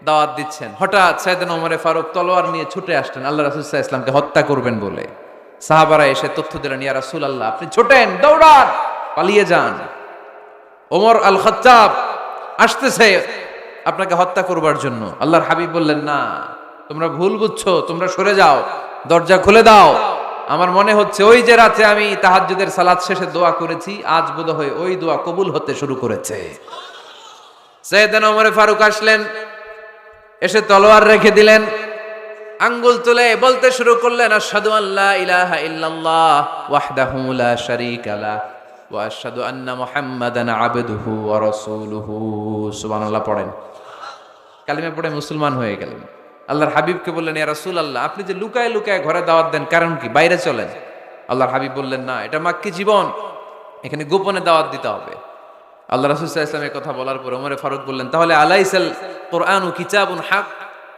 দাওয়াত দিচ্ছেন। হঠাৎ সাইয়েদনা ওমরে ফারুক তলোয়ার নিয়ে ছুটে আসলেন আল্লাহ রাসূল সাল্লাল্লাহু আলাইহি ওয়াসাল্লামকে হত্যা করবেন বলে। সাহাবারা এসে তথ্য দিলেন, ইয়া রাসূলুল্লাহ আপনি ছোটেন, দৌড়ান, পালিয়ে যান। ওমর আল খাত্তাব আসতেছে আপনাকে হত্যা করবার জন্য। আল্লাহর হাবিব বললেন, না, তোমরা ভুল বুঝছো, তোমরা সরে যাও, দরজা খুলে দাও। আমার মনে হচ্ছে ওই যে রাতে আমি তাহাজ্জুদের সালাত শেষে দোয়া করেছি, আজ বোধহয় ওই দোয়া কবুল হতে শুরু করেছে। সাইয়েদনা ওমর ফারুক আসলেন, এসে তলোয়ার রেখে দিলেন, আঙ্গুল তুলে বলতে শুরু করলেন, আশহাদু আল্লা ইলাহা ইল্লাল্লাহ ওয়াহদাহু লা শারীকা লাহ ওয়া আশহাদু আন্না মুহাম্মাদান আবদুহু ওয়া রাসূলুহু। সুবহানাল্লাহ পড়েন। কালিমা পড়ে মুসলমান হয়ে গেলেন। আল্লাহর হাবিবকে বললেন, ইয়া রাসূলুল্লাহ আপনি যে লুকায় লুকায় ঘরে দাওয়াত দেন, কারণ কি? বাইরে চলেন। আল্লাহর হাবিব বললেন, না, এটা মাক্কি জীবন, এখানে গোপনে দাওয়াত দিতে হবে। আল্লাহ রাসূল সাল্লাল্লাহু আলাইহি ওয়াসাল্লাম কথা বলার পর ওমর ফারুক বললেন, তাহলে আলাইসাল কুরআনু কিতাবুন হক,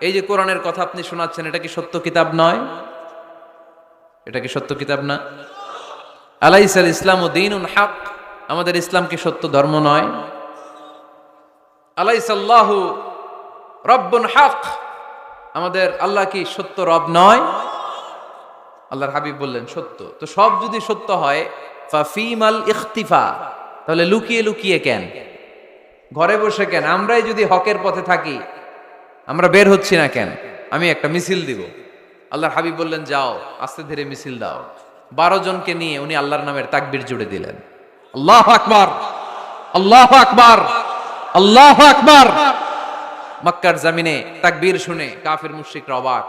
এই যে কোরআনের কথা আপনি শোনাচ্ছেন এটা কি সত্য কিতাব নয়? এটা কি সত্য কিতাব না? আলাইসাল ইসলামু দীনুন হক, আমাদের ইসলাম কি সত্য ধর্ম নয়? আলাইসাল্লাহু রব্বুন হক, আমাদের আল্লাহ কি সত্য রব নয়? আল্লাহর হাবিব বললেন, সত্য। তো সব যদি সত্য হয়, ফাফিমাল ইখতিফা, তাহলে লুকিয়ে লুকিয়ে কেন, ঘরে বসে কেন? আমরাই যদি হকের পথে থাকি, আমরা বের হচ্ছি না কেন? আমি একটা মিছিল দিব। আল্লাহর হাবিব বললেন, যাও, আস্তে ধীরে মিছিল দাও। 12 জনকে নিয়ে উনি আল্লাহর নামের তাকবীর জুড়ে দিলেন। আল্লাহু আকবার, আল্লাহু আকবার, আল্লাহু আকবার। মক্কার জমিনে তাকবীর শুনে কাফির মুশরিকরা অবাক,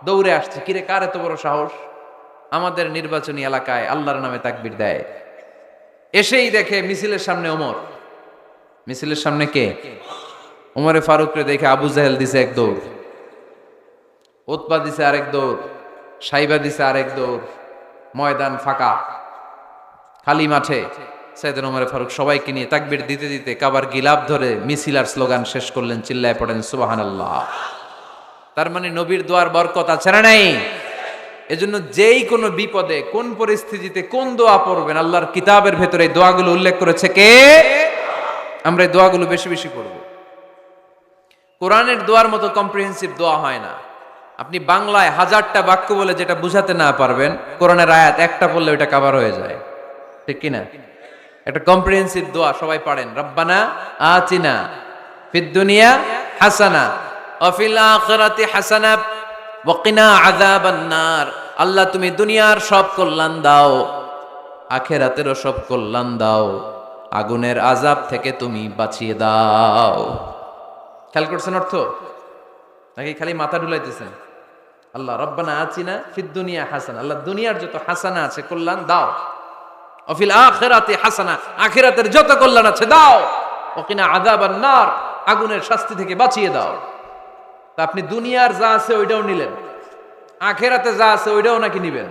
দৌড়ে আসছে, কিরে কার এত বড় সাহস আমাদের নির্বাচনী এলাকায় আল্লাহর নামে তাকবীর দেয়। এসেই দেখে মিছিলের সামনে ওমর। মিছিলের সামনে কে? ওমরে ফারুকরে দেখে আবু জাহেল দিছে এক দৌড়, উতবা দিছে আরেক দৌড়, সাইবা দিছে আরেক দৌড়। ময়দান ফাঁকা, খালি মাঠে। সাইয়েদনা ওমরে ফারুক সবাইকে নিয়ে তাকবীর দিতে দিতে কাবার গিলাফ ধরে মিছিল আর স্লোগান শেষ করলেন। চিল্লায় পড়েন সুবহানাল্লাহ। তার মানে নবীর দোয়ার বরকত আছে না নাই? এজন্য যেই কোনো বিপদে, কোন পরিস্থিতিতে কোন দোয়া পড়বেন, আল্লাহর কিতাবের ভেতরে এই দোয়াগুলো উল্লেখ করেছে কে? আমরা এই দোয়াগুলো বেশি বেশি পড়ব। কোরআনের দোয়ার মতো কম্প্রিহেন্সিভ দোয়া হয় না। আপনি বাংলায় 1000টা বাক্য বলে যেটা বুঝাতে না পারবেন, কোরআনের আয়াত একটা পড়লে ওটা কভার হয়ে যায়, ঠিক কিনা? একটা কম্প্রিহেন্সিভ দোয়া সবাই পড়েন, রব্বানা আতিনা ফিদ দুনিয়া হাসানা ওয়া ফিল আখিরাতি হাসানা ওয়া কিনা আযাবান নার। আল্লাহ তুমি দুনিয়ার সব কল্যাণ দাও, আখিরাতেরও সব কল্যাণ দাও, আগুনের আযাব থেকে তুমি বাঁচিয়ে দাও। খেয়াল করছেন অর্থ নাকি খালি মাথা ঢুলাইতেছেন? আল্লাহ রব্বানা আতিনা ফিদ দুনিয়া হাসানা, আল্লাহ দুনিয়ার যত হাসানা আছে কল্যাণ দাও, অফিল আখিরাতি হাসানা, আখিরাতের যত কল্যাণ আছে দাও, ওয়া কিনা আযাবান নার, আগুনের শাস্তি থেকে বাঁচিয়ে দাও। তা আপনি দুনিয়ার যা আছে ওইটাও নিলেন, আখেরাতে যা আছে ওইটাও নাকি নিবেন,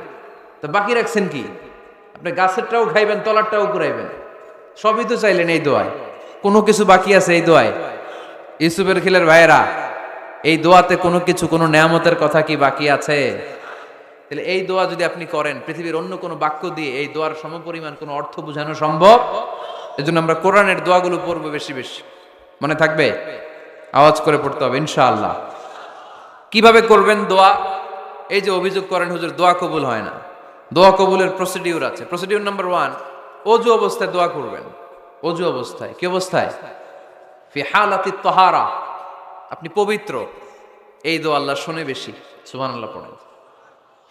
তো বাকি রাখছেন কি? আপনি গাছেরটাও খাইবেন, তলারটাও ঘুরাইবেন, সবই তো চাইলেন এই দোয়ায়। কোনো কিছু বাকি আছে এই দোয়ায়? ইউসুফের খিলের ভাইয়েরা, এই দোয়াতে কোনো কিছু, কোনো নেয়ামতের কথা কি বাকি আছে? তাহলে এই দোয়া যদি আপনি করেন, পৃথিবীর অন্য কোনো বাক্য দিয়ে এই দোয়ার সমপরিমাণ কোনো অর্থ বোঝানো সম্ভব? এজন্য আমরা কোরআনের দোয়াগুলো পড়বো বেশি বেশি। মনে থাকবে? আওয়াজ করে পড়তে হবে ইনশাআল্লাহ। কিভাবে করবেন দোয়া? এই যে অভিযোগ করেন হুজুর দোয়া কবুল হয় না, দোয়া কবুলের প্রসিডিউর আছে। প্রসিডিউর নাম্বার 1, অজু অবস্থায় দোয়া করবেন। অজু অবস্থায়, কি অবস্থায়? ফি হালাতি তাহারা, আপনি পবিত্র, এই দোয়া আল্লাহ শুনে বেশি। সুবহানাল্লাহ পড়েন।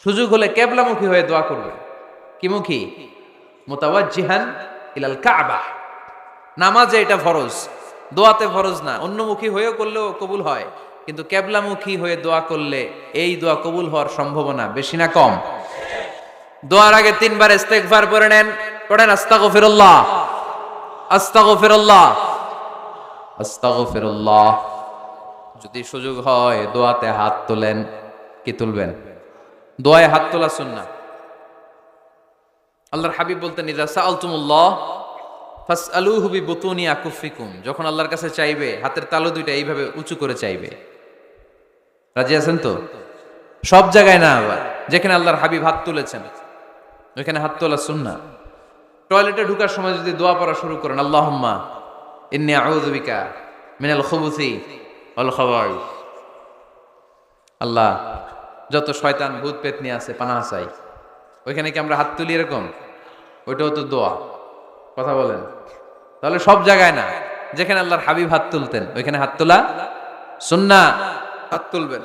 সুযোগ হলে কিবলামুখী হয়ে দোয়া করবেন। কি মুখী? মুতাওয়াজ্জিহান ইলাল কাবা। নামাজে এটা ফরজ, দোয়াতে ফরজ না। অন্যমুখী হয়েও করলেও কবুল হয়, কিন্তু কিবলামুখী হয়ে দোয়া করলে এই দোয়া কবুল হওয়ার সম্ভাবনা বেশি না কম? দোয়ার আগে 3 বার ইস্তেগফার পড়ে নেন। পড়েন আস্তাগফিরুল্লাহ, আস্তাগফিরুল্লাহ, আস্তাগফিরুল্লাহ। যদি সুযোগ হয় দোয়াতে হাত তোলেন। কি তুলবেন? দোয়ায় হাত তোলা সুন্নাহ। আল্লাহর হাবিব বলতেন, ইযা সাআলতুমুল্লাহ ফাসআলুহু বিবুতুনি আকুফিকুম। যখন আল্লাহর কাছে চাইবে, হাতের তালু দুইটা এইভাবে উঁচু করে চাইবে। রাজি আছেন তো? সব জায়গায় না, আবার যেখানে আল্লাহর হাবিব হাত তুলেছেন ওইখানে হাত তোলা সুন্নাহ। টয়লেটে ঢোকার সময় যদি দোয়া পড়া শুরু করেন, আল্লাহুম্মা ইন্নী আউযু বিকা মিনাল খুবুসি ওয়াল খাবাইস। আল্লাহ, যত শয়তান ভূত পেতনি আছে পানাহ চাই। ওইখানে কি আমরা হাত তুলি এরকম? ওইটাও তো দোয়া। কথা বলেন। তাহলে সব জায়গায় না, যেখানে আল্লাহর হাবিব হাত তুলতেন ওইখানে হাত তোলা সুন্নাহ। হাত তুলবেন,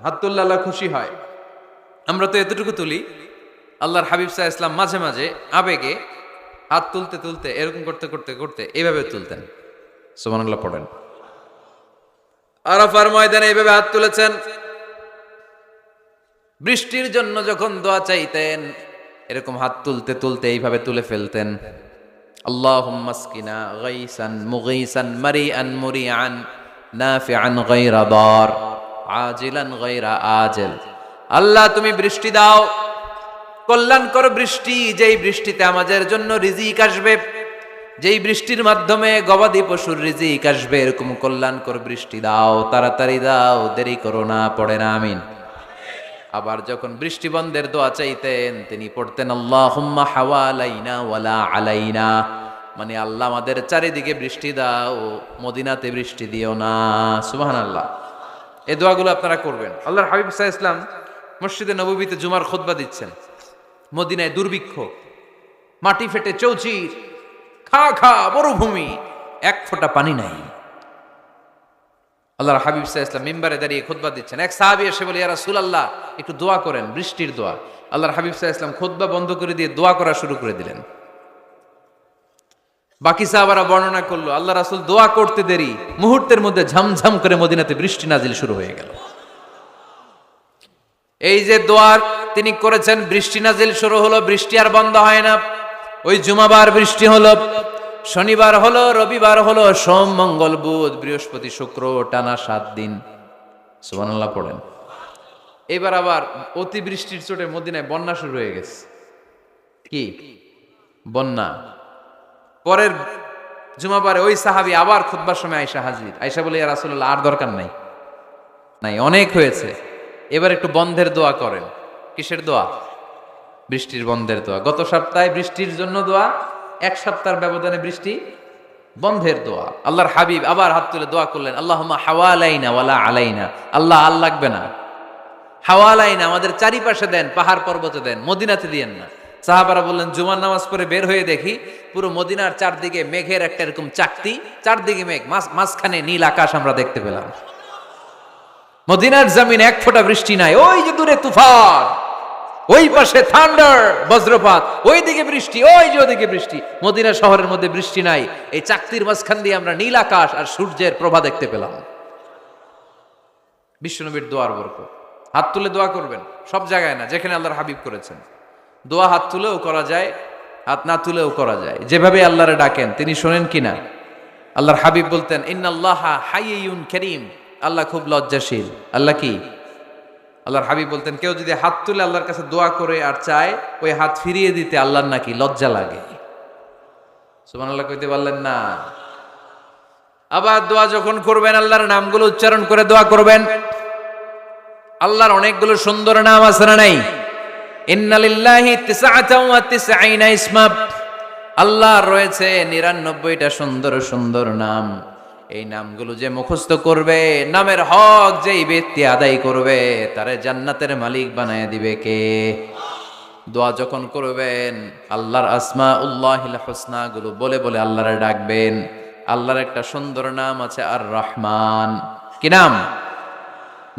হাত তুললে আল্লাহ খুশি হয়। আমরা তো এতটুকু তুলি, আল্লাহর হাবিব সাল্লাল্লাহু আলাইহি ওয়াসাল্লাম মাঝে মাঝে আবেগে হাত তুলতে তুলতে এরকম করতে করতে করতে এইভাবে তুলতেন। সুবহানাল্লাহ পড়েন। আরাফার ময়দানে এইভাবে হাত তুলেছেন। বৃষ্টির জন্য যখন দোয়া চাইতেন এরকম হাত তুলতে তুলতে এইভাবে তুলে ফেলতেন। আল্লাহুম্মা আসকিনা গাইসান মুগীসান মারিআন মুরিআন নাফিআন গায়রা দার আজিলান গায়রা আজিল। আল্লাহ, তুমি বৃষ্টি দাও, কল্যাণকর বৃষ্টি, যেই বৃষ্টিতে আমাদের জন্য রিজিক আসবে, যেই বৃষ্টির মাধ্যমে গবাদি পশুর রিজিক আসবে, এরকম কল্যাণকর বৃষ্টি দাও, তাড়াতাড়ি দাও, দেরি করো না। পড়ে না আমিন। আবার যখন বৃষ্টি বন্ধের দোয়া চাইতেন তিনি পড়তেন আল্লাহুম্মা হাওয়ালাইনা ওয়ালা আলাইনা, মানে আল্লাহ আমাদের চারিদিকে বৃষ্টি দাও, মদিনাতে বৃষ্টি দিও না। সুবহানাল্লাহ। এই দোয়াগুলো আপনারা করবেন। আল্লাহর হাবিব সাল্লাল্লাহু আলাইহি ওয়াসাল্লাম মসজিদে নববীতে জুমার খুতবা দিচ্ছেন। মদিনায় দুর্ভিক্ষ, মাটি ফেটে চৌচির, খা খা মরুভূমি, এক ফোঁটা পানি নাই। আল্লাহর হাবিব সাল্লাল্লাহু আলাইহি ওয়াসাল্লাম মিম্বারে দাঁড়িয়ে খুতবা দিচ্ছেন। এক সাহাবী এসে বলে, ইয়া রাসূলুল্লাহ, একটু দোয়া করেন, বৃষ্টির দোয়া। আল্লাহর হাবিব সাল্লাল্লাহু আলাইহি ওয়াসাল্লাম খুতবা বন্ধ করে দিয়ে দোয়া করা শুরু করে দিলেন। বাকি সাহাবারা বর্ণনা করলো, আল্লাহ রাসূল দোয়া করতে দেরি, মুহূর্তের মধ্যে ঝমঝম করে মদিনাতে বৃষ্টি নাজিল শুরু হয়ে গেল। এই যে দোয়ার তিনি করেছেন, বৃষ্টি নাজিল শুরু হলো, বৃষ্টি আর বন্ধ হয় না। ওই জুমাবার বৃষ্টি হলো, শনিবার হলো, রবিবার হলো, সোম মঙ্গল বুধ বৃহস্পতি শুক্র, টানা 7 দিন। সুবহানাল্লাহ পড়েন। এবার আবার অতি বৃষ্টির চোটে মদিনায় বন্যা শুরু হয়ে গেছে। কি বন্যা? পরের জুমাবারে ওই সাহাবী আবার খুতবার সময় আয়েশা হাজির। আয়েশা বলে, ইয়া রাসূলুল্লাহ, আর দরকার নাই, নাই অনেক হয়েছে, এবার একটু বন্ধের দোয়া করেন। কিসের দোয়া? বৃষ্টির বন্ধের দোয়া। গত সপ্তাহে বৃষ্টির জন্য দোয়া, 1 সপ্তাহের ব্যবধানে বৃষ্টি বন্ধের দোয়া। আল্লাহর হাবিব আবার হাত তুলে দোয়া করলেন, আল্লাহুম্মা হাওয়ালাইনা ওয়ালা আলাইনা। আল্লাহ, আর লাগবে না, হাওয়ালাইনা, আমাদের চারিপাশে দেন, পাহাড় পর্বতে দেন, মদিনাতে দিয়েন না। সাহাবারা বললেন, জুমার নামাজ পড়ে বের হয়ে দেখি পুরো মদিনার চারদিকে মেঘের একটা এরকম চাকতি, চারদিকে মেঘ, মাঝখানে নীল আকাশ আমরা দেখতে পেলাম। মদিনার জমিন 1 ফোঁটা বৃষ্টি নাই। ওই যে দূরে তুফান, ওই পাশে থান্ডার, বজ্রপাত, ওই দিকে বৃষ্টি, ওই যে ওদিকে বৃষ্টি। মদিনা শহরের মধ্যে বৃষ্টি নাই, এই চাকতির মাঝখান দিয়ে আমরা নীল আকাশ আর সূর্যের প্রভা দেখতে পেলাম। বিশ্বনবীর দোয়ার বরকত। হাত তুলে দোয়া করবেন, সব জায়গায় না, যেখানে আল্লাহর হাবিব করেছেন। দোয়া হাত তুলেও করা যায়, হাত না তুলেও করা যায়। যেভাবে আল্লাহরে ডাকেন তিনি শোনেন কিনা? আল্লাহর হাবিব বলতেন ইন্নাল্লাহা হাইয়ুন কারীম, আল্লাহ খুব লজ্জাশীল। আল্লাহ কি? আল্লাহর হাবিব বলতেন কেউ যদি হাত তুলে আল্লাহর কাছে দোয়া করে আর চায় ওই হাত ফিরিয়ে দিতে আল্লাহর নাকি লজ্জা লাগে। সুবহানাল্লাহ কইতে পারলেন না? আবার দোয়া যখন করবেন আল্লাহর নামগুলো উচ্চারণ করে দোয়া করবেন। আল্লাহর অনেকগুলো সুন্দর নাম আছে না নাই? ইন্না লিল্লাহি 99 ইসমা, আল্লাহর রয়েছে 99টা সুন্দর সুন্দর নাম। এই নামগুলো যে মুখস্থ করবে, নামের হক যেই ব্যক্তি আদায় করবে, তারে জান্নাতের মালিক বানায় দিবে কে? দোয়া যখন করবেন আল্লাহর আসমাউল্লাহিল হুসনা গুলো বলে বলে আল্লাহরে ডাকবেন। আল্লাহর একটা সুন্দর নাম আছে আর রহমান। কি নাম?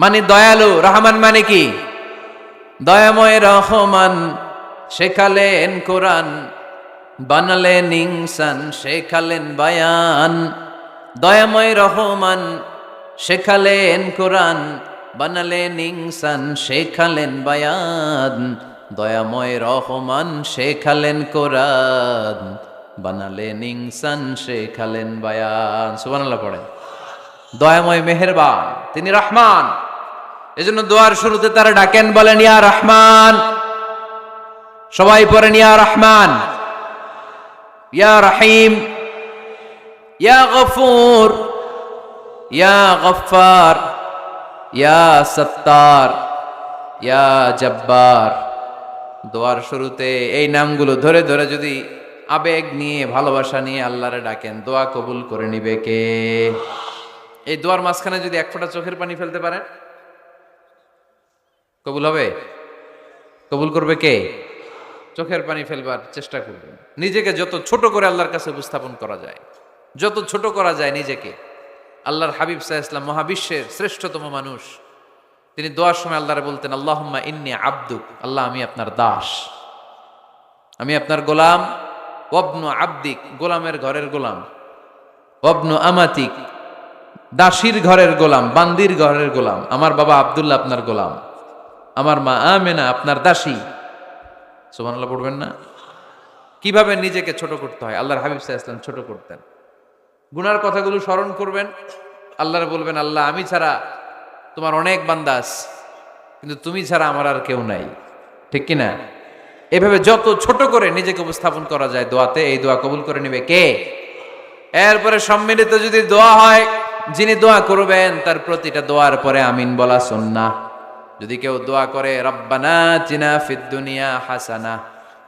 মানে দয়ালু। রহমান মানে কি? দয়াময় রহমান শেখালেন কোরআন, বানালেন ইনসান শেখালেন বায়ান। দয়াময় রহমান শেখালেন কোরআন, বানালেন ইনসান শেখালেন বায়ান। দয়াময় রহমান শেখালেন কোরআন, বানালেন ইনসান শেখালেন বায়ান। সুবহানাল্লাহ পড়েন। দয়াময় মেহেরবান, তিনি রহমান। এজন্য দোয়ার শুরুতে তারা ডাকেন, বলেন ইয়া রহমান। সবাই পড়েন ইয়া রহমান, ইয়া রহিম, ইয়া গফুর, ইয়া গফফার, ইয়া সত্তার, ইয়া জব্বার। দোয়ার শুরুতে এই নামগুলো ধরে ধরে যদি আবেগ নিয়ে ভালোবাসা নিয়ে আল্লাহরে ডাকেন, দোয়া কবুল করে নিবে কে? এই দোয়ার মাঝখানে যদি এক ফোঁটা চোখের পানি ফেলতে পারেন, কবুল হবে? কবুল করবে কে? চোখের পানি ফেলবার চেষ্টা করবেন। নিজেকে যত ছোট করে আল্লাহর কাছে উপস্থাপন করা যায়, যত ছোট করা যায় নিজেকে। আল্লাহর হাবিব সাল্লাল্লাহু আলাইহি ওয়াসাল্লাম মহাবিশ্বের শ্রেষ্ঠতম মানুষ, তিনি দোয়ার সময় আল্লাহরে বলতেন আল্লাহুম্মা ইন্নী আবদুক, আল্লাহ আমি আপনার দাস, আমি আপনার গোলাম। ওয়াবনু আবদিক, গোলামের ঘরের গোলাম। ওয়াবনু আমাতিক, দাসীর ঘরের গোলাম, বান্দির ঘরের গোলাম। আমার বাবা আব্দুল্লাহ আপনার গোলাম, আমার মা আমেনা আপনার দাসী। সুবহানাল্লাহ পড়বেন না? কিভাবে নিজেকে ছোট করতে হয় আল্লাহর হাবিব সাল্লাল্লাহু আলাইহি ওয়াসাল্লাম ছোট করতেন। গুনার কথাগুলো স্মরণ করবেন, আল্লাহরে বলবেন আল্লাহ আমি ছাড়া তোমার অনেক বান্দা আছে, কিন্তু তুমি ছাড়া আমার আর কেউ নাই। ঠিক কিনা? এভাবে যত ছোট করে নিজেকে উপস্থাপন করা যায় দোয়াতে, এই দোয়া কবুল করে নেবে কে? এরপরে সম্মিলিত যদি দোয়া হয়, যিনি দোয়া করবেন তার প্রতিটা দোয়ার পরে আমিন বলা সুন্নাহ। যদি কেউ দোয়া করে রব্বানা আতিনা ফিদ দুনিয়া হাসানা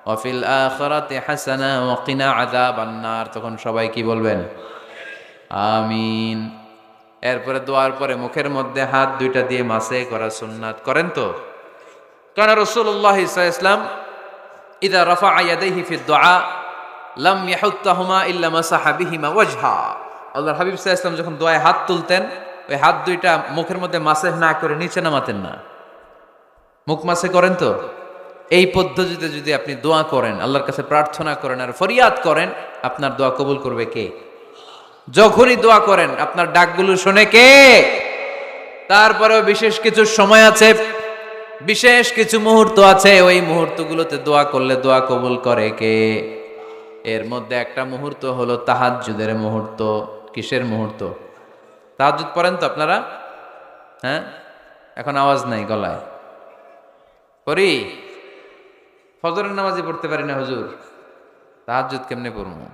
ওয়া ফিল আখিরাতি হাসানা ওয়া কিনা আযাবান নার, তখন সবাই কি বলবেন? আমিন। এরপরে দোয়ার পরে মুখের মধ্যে হাত দুইটা দিয়ে মাসে করা সুন্নাত। করেন তো? কারণ রাসূলুল্লাহ সাল্লাল্লাহু আলাইহি ওয়াসাল্লাম ইযা রাফা'a ইয়াদাইহি ফিদ দুআ লাম ইয়াহুত্তাহুমা ইল্লা মাসাহা বিহিমা ওয়াজহা। আল্লাহর হাবিব সাল্লাল্লাহু আলাইহি ওয়াসাল্লাম যখন দোয়ায় হাত তুলতেন, ওই হাত দুইটা মুখের মধ্যে মাসে না করে নিচে নামাতেন না। মুখ মাসে করেন তো? এই পদ্ধতিতে যদি আপনি দোয়া করেন, আল্লাহর কাছে প্রার্থনা করেন আর ফরিয়াদ করেন, আপনার দোয়া কবুল করবে কে? যখনই দোয়া করেন আপনার ডাকগুলো শোনে কে? তারপরেও বিশেষ কিছু সময় আছে, বিশেষ কিছু মুহূর্ত আছে, ওই মুহূর্তগুলোতে দোয়া করলে দোয়া কবুল করে কে? এর মধ্যে একটা মুহূর্ত হলো তাহাজ্জুদের মুহূর্ত। কিসের মুহূর্ত? তাহাজ্জুদ পড়েন তো আপনারা? হ্যাঁ, এখন আওয়াজ নাই গলায়। পড়ি? ফজরের নামাজই পড়তে পারি না হুজুর, তাহাজ্জুদ কেমনে পড়বো?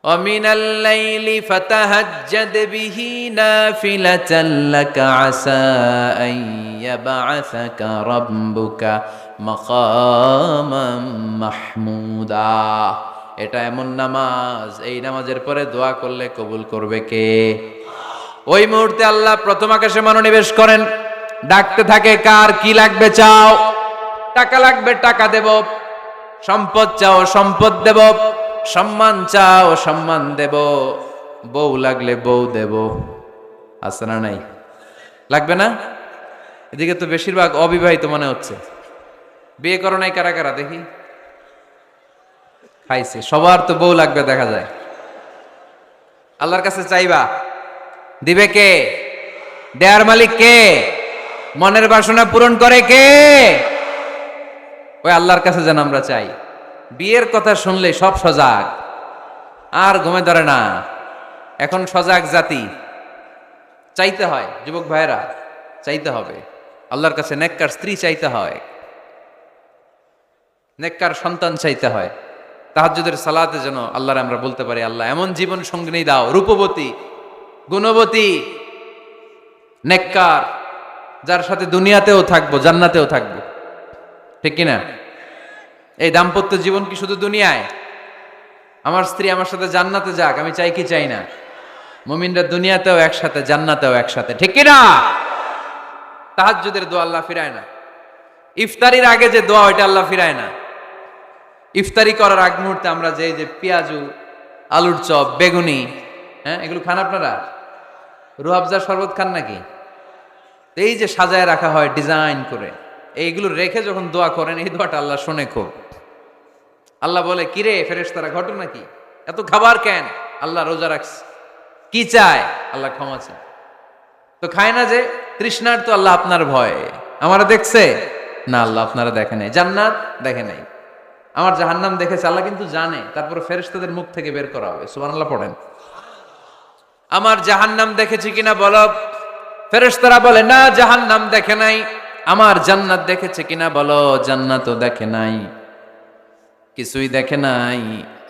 ومن الليل فتهجد به نافلة لك عسى أن يبعثك ربك مقاما محمودا। এটা এমন নামাজ, এই নামাজের পরে দোয়া করলে কবুল করবে কে? ওই মুহূর্তে আল্লাহ প্রথম আকাশে মনোনিবেশ করেন, ডাকতে থাকে কার কি লাগবে চাও। টাকা লাগবে টাকা দেব, সম্পদ চাও সম্পদ দেব, সম্মান চাও সম্মান দেব, বউ লাগলে বউ দেব। আছে না নাই? লাগবে না? এদিকে তো বেশিরভাগ অবিবাহিত মনে হচ্ছে। বিয়ে করো নাই কারা কারা দেখি? খাইছে। সবার তো বউ লাগবে দেখা যায়। আল্লাহর কাছে চাইবা, দিবে কে? দেয়ার মালিক কে? মনের বাসনা পূরণ করে কে? ওই আল্লাহর কাছে যেন আমরা চাই। বিয়ের কথা শুনলে সব সজাগ, আর ঘুমে ধরে না। এখন সজাগ জাতি, চাইতে হয় যুবক ভাইরা, চাইতে হবে আল্লাহর কাছে, নেককার স্ত্রী চাইতে হয়, নেককার সন্তান চাইতে হয়। তাহাজ্জুদের সালাতে যেন আল্লাহর আমরা বলতে পারি, আল্লাহ এমন জীবন সঙ্গিনী দাও, রূপবতী, গুণবতী, নেককার, যার সাথে দুনিয়াতেও থাকবো, জান্নাতেও থাকবো। ঠিক কিনা? এই দাম্পত্য জীবন কি শুধু দুনিয়ায়? আমার স্ত্রী আমার সাথে জান্নাতে যাক, আমি চাই কি চাই না? মুমিনরা দুনিয়াতেও একসাথে, জান্নাতেও একসাথে। ঠিক কিনা? তাহাজ্জুদের দোয়া আল্লাহ ফিরায় না। ইফতারির আগে যে দোয়া, ওইটা আল্লাহ ফিরায় না। ইফতারি করার আগ মুহূর্তে আমরা যে পেঁয়াজু, আলুর চপ, বেগুনি, হ্যাঁ, এগুলো খান আপনারা? রুহাবজার শরবত খান নাকি? এই যে সাজায় রাখা হয় ডিজাইন করে, এইগুলো রেখে যখন দোয়া করেন, এই দোয়াটা আল্লাহ শোনে খুব। আল্লাহ বলে, কিরে ফেরেশতারা, ঘটনা কি? এত খাবার কেন? আল্লাহ রোজা রাখছে। কি চায়? আল্লাহ ক্ষমা চায়। তো খায় না যে, তৃষ্ণার তো আল্লাহ আপনার ভয়। আমারা দেখছে না, আল্লাহ আপনারা দেখে নাই। জান্নাত দেখে নাই, আমার জাহান্নাম দেখেছে আল্লাহ কিন্তু জানে। তারপরে ফেরেশতাদের মুখ থেকে বের করা হবে। সুবহানাল্লাহ পড়েন। আমার জাহান্নাম দেখেছি কিনা বলো। ফেরেশতারা বলে, না জাহান্নাম দেখে নাই। আমার জান্নাত দেখেছে কিনা বলো। জান্নাতও দেখে নাই, কিছুই দেখে নাই,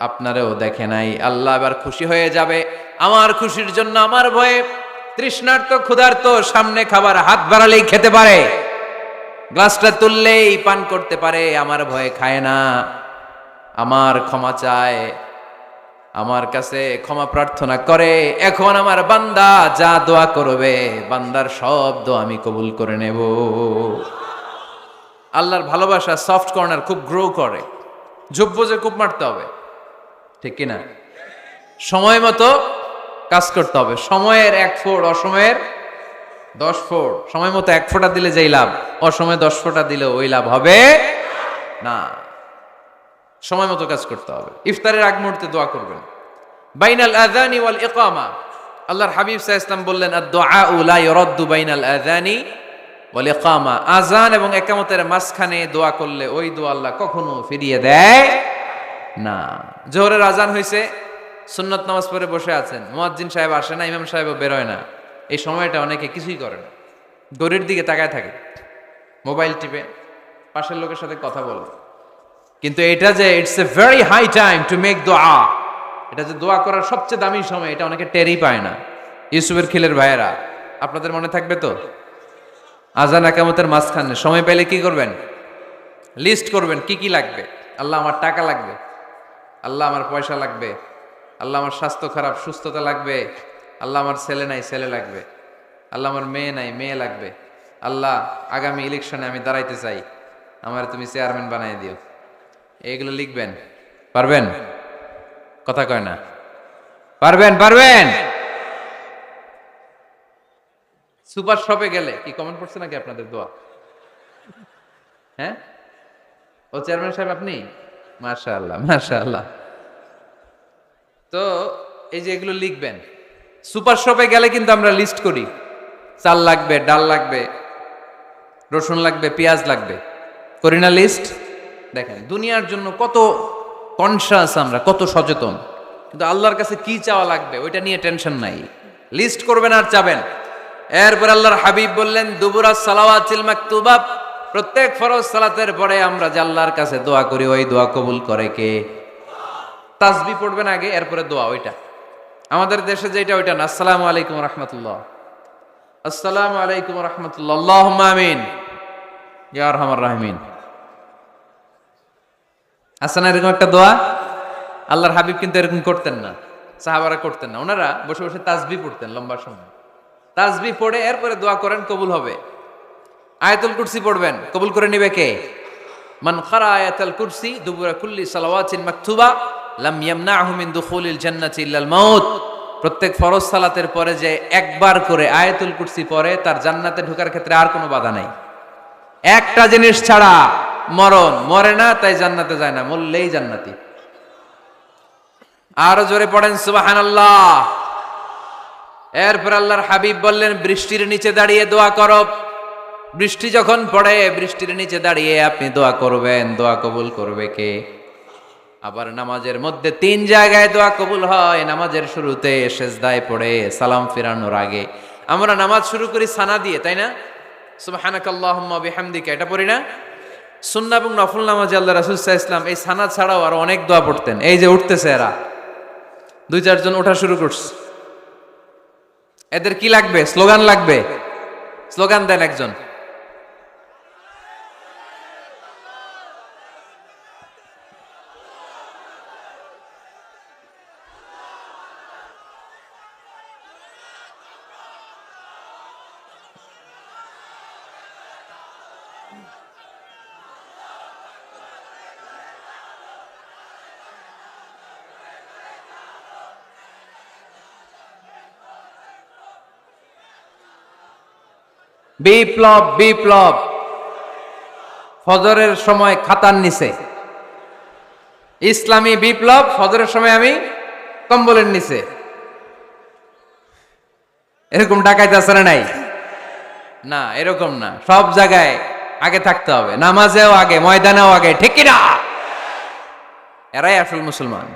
আপনারেও দেখে নাই। আল্লাহ এবার খুশি হয়ে যাবে। আমার খুশির জন্য আমার ভয়ে তৃষ্ণার্ত ক্ষুধার্ত সামনে খাবার হাত বাড়ালেই খেতে পারে, গ্লাসটা তুললেই পান করতে পারে, আমার ভয়ে খায় না। আমার ক্ষমা চায়, আমার কাছে ক্ষমা প্রার্থনা করে। এখন আমার বান্দা যা দোয়া করবে, বান্দার সব দোয়া আমি কবুল করে নেব। আল্লাহর ভালোবাসা সফট কর্নার খুব গ্রো করে, ঝুপবো যে খুব মারতে হবে। ঠিক কিনা? সময় মতো কাজ করতে হবে। সময়ের 1 ফোঁট, অসময়ের 10 ফোঁট। সময় মতো 1 ফোঁটা দিলে যেই লাভ, অসময়ে 10 ফোঁটা দিলে ওই লাভ হবে না। সময় মতো কাজ করতে হবে। ইফতারের আগ মুহূর্তে দোয়া করবেন। বাইনাল আযানি ওয়াল ইকামা, আল্লাহর হাবিব সাল্লাল্লাহু আলাইহি ওয়াসাল্লাম বললেন, আদ-দুআউ লা ইউরাদ্দু বাইনাল আযানি ওয়াল ইকামা। আযান এবং ইকামতের মাঝখানে দোয়া করলে ওই দোয়া আল্লাহ কখনো ফিরিয়ে দেয় না। জোহরের আযান হইছে, সুন্নত নামাজ পড়ে বসে আছেন, মুয়াজ্জিন সাহেব আসে না, ইমাম সাহেবও বেরোয় না। এই সময়টা অনেকে কিছুই করে না, ঘড়ির দিকে তাকায় থাকে, মোবাইল টিপে, পাশের লোকের সাথে কথা বলে। কিন্তু এটা যে it's a very high time to make দোয়া, এটা যে দোয়া করার সবচেয়ে দামি সময়, এটা অনেকে টেরই পায় না। ইউসুফের খিলের ভাইয়েরা, আপনাদের মনে থাকবে তো, আযান ইকামতের মাঝখানে সময় পেলে কি করবেন? লিস্ট করবেন কি কি লাগবে। আল্লাহ আমার টাকা লাগবে, আল্লাহ আমার পয়সা লাগবে, আল্লাহ আমার স্বাস্থ্য খারাপ, সুস্থতা লাগবে, আল্লাহ আমার ছেলে নাই, ছেলে লাগবে, আল্লাহ আমার মেয়ে নাই, মেয়ে লাগবে, আল্লাহ আগামী ইলেকশনে আমি দাঁড়াইতে চাই, আমার তুমি চেয়ারম্যান বানাই দিও। এইগুলো লিখবেন। পারবেন? কথা কয় না। পারবেন? পারবেন? সুপার শপে গেলে কি কমেন্ট করছে নাকি আপনাদের দোয়া? হ্যাঁ, ও চেয়ারম্যান সাহেব আপনি? মাশাআল্লাহ, মাশাআল্লাহ। তো এই যে এগুলো লিখবেন। সুপার শপে গেলে কিন্তু আমরা লিস্ট করি, চাল লাগবে, ডাল লাগবে, রসুন লাগবে, পেঁয়াজ লাগবে, করি না লিস্ট? দেখেন দুনিয়ার জন্য কত কনসাস আমরা, কত সচেতন, কিন্তু আল্লাহর কাছে কি চাওয়া লাগবে ওইটা নিয়ে টেনশন নাই। লিস্ট করবেন আর চাবেন। এরপর আল্লাহর হাবিব বললেন, দুবুরাস সালাওয়াতিল মাকতুবা, প্রত্যেক ফরজ সালাতের পরে আমরা যে আল্লাহর কাছে দোয়া করি, ওই দোয়া কবুল করে কে? তাসবিহ পড়বেন আগে, এরপরে দোয়া। ওইটা আমাদের দেশে যেটা, ওইটা না। আসসালামু আলাইকুম রাহমাতুল্লাহ, আসসালামু আলাইকুম রাহমাতুল্লাহ, আল্লাহুম্মা আমিন ইয়া আরহামার রাহিমিন। আছে না এরকম একটা দোয়া? আল্লাহর হাবিব কিন্তু এরকম করতেন না, সাহাবারা করতেন না। ওনারা বসে বসে তাসবিহ পড়তেন লম্বা সময়। তাসবিহ পড়ে এরপরে দোয়া করেন, কবুল হবে। আয়াতুল কুরসি পড়বেন, কবুল করে নিবে কে? মান ক্বারা আয়াতুল কুরসি দুবুরা কুল্লি সালাওয়াতিন মাকতুবা লাম ইয়ামনাহু মিন দুখুলিল জান্নাতি ইল্লাল মাউত। প্রত্যেক ফরজ সালাতের পরে যে একবার করে আয়াতুল কুরসি পড়ে, তার জান্নাতে ঢোকার ক্ষেত্রে আর কোনো বাধা নাই। একটা জিনিস ছাড়া, মরণ। মরে না তাই জান্নাতে যায় না, মরলেই জান্নাতি। আরো জোরে পড়েন সুবহানাল্লাহ। এরপর আল্লাহর হাবিব বললেন, বৃষ্টির নিচে দাঁড়িয়ে দোয়া করো। বৃষ্টি যখন পড়ে, বৃষ্টির নিচে দাঁড়িয়ে আপনি দোয়া করবেন, দোয়া কবুল করবে কে? আবার নামাজের মধ্যে 3 জায়গায় দোয়া কবুল হয়। নামাজের শুরুতে সেজদায় পড়ে সালাম ফিরানোর আগে। আমরা নামাজ শুরু করি সানা দিয়ে, তাই না? সুবহানাকাল্লাহুম্মা বিহামদিকা, এটা পড়ি না? সুন্নাহ এবং নফল নামাজে আল্লাহ রাসূল সাল্লাল্লাহু আলাইহি ওয়াসাল্লাম এই সানা ছাড়াও আরো অনেক দোয়া পড়তেন। এই যে উঠতেছে এরা 2-4 জন ওঠা শুরু করছে, এদের কি লাগবে? স্লোগান লাগবে। স্লোগান দেন একজন। বিপ্লব বিপ্লব, ফজরের সময় খাতার নিচে। ইসলামী বিপ্লব, ফজরের সময় আমি কম্বলের নিচে। এরকম ডাকাইতে আছে না নাই? না, এরকম না, সব জায়গায় আগে থাকতে হবে, নামাজেও আগে, ময়দানেও আগে, ঠিক কি না? এরাই আসল মুসলমান।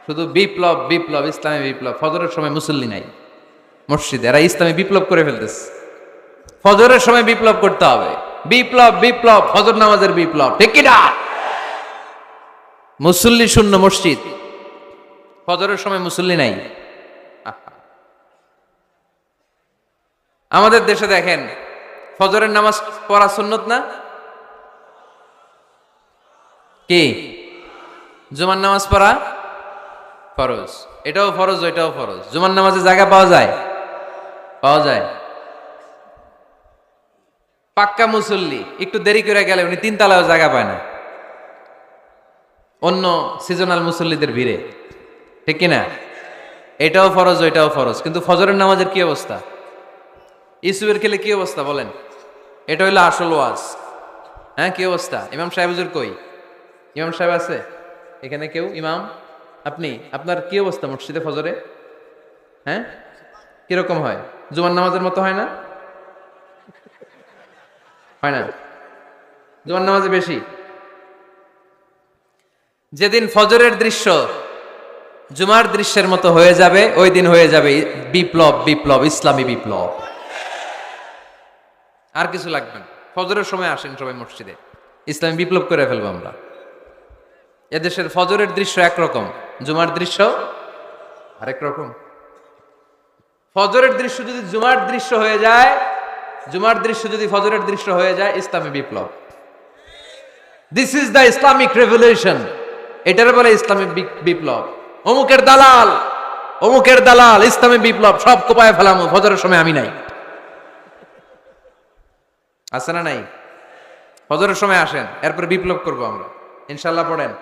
শুধু বিপ্লব বিপ্লব, ইসলামী বিপ্লব। ফজরের সময় মুসল্লি নাই মসজিদে, এরা ইসলামী বিপ্লব করে ফেলতেছে। ফজরের সময় বিপ্লব করতে হবে। বিপ্লব বিপ্লব, ফজর নামাজের বিপ্লব, ঠিক কি না? মুসল্লি শূন্য মসজিদ, ফজরের সময় মুসল্লি নাই। আমাদের দেশে দেখেন, ফজরের নামাজ পড়া সুন্নত না? কি? জুমার নামাজ পড়া ফরজ। এটাও ফরজ, ওইটাও ফরজ। জুমার নামাজে জায়গা পাওয়া যায়? পাওয়া যায়। পাক্কা মুসল্লি একটু দেরি করে গেলে উনি 3 তলায়ও জায়গা পায় না, অন্য সিজনাল মুসল্লিদের ভিড়ে, ঠিক কিনা? এটাও ফরজ, ওইটাও ফরজ। কিন্তু ফজরের নামাজের কি অবস্থা? ইসুবের খেলে কি অবস্থা বলেন? এটা হইলো আসল ওয়াজ। হ্যাঁ, কি অবস্থা? ইমাম সাহেব হুজুর কই? ইমাম সাহেব আছে এখানে কেউ? ইমাম আপনি, আপনার কি অবস্থা মসজিদে ফজরে? হ্যাঁ, কিরকম হয়? জুমার নামাজের মতো হয় না? হয় না? জুমার নামাজে বেশি। যেদিন ফজরের দৃশ্য জুমার দৃশ্যের মতো হয়ে যাবে, ওই দিন হয়ে যাবে বিপ্লব বিপ্লব, ইসলামী বিপ্লব। আর কিছু লাগবে না। ফজরের সময় আসেন সবাই মসজিদে, ইসলামী বিপ্লব করে ফেলবো আমরা। এদেশের ফজরের দৃশ্য একরকম, জুমার দৃশ্য আরেক রকম। ফজরের দৃশ্য যদি জুমার দৃশ্য হয়ে যায়, জুমার দৃশ্য যদি ফজরের দৃশ্য হয়ে যায়, ইসলামী বিপ্লব। This is the Islamic revolution. এটার বলে ইসলামী বিপ্লব। অমুকের দালাল, অমুকের দালাল, ইসলামী বিপ্লব সব কোপায় ফেলামু, ফজরের সময় আমি নাই। আছে না নাই? ফজরের সময় আসেন, এরপর বিপ্লব করব আমরা ইনশাআল্লাহ। পড়েন।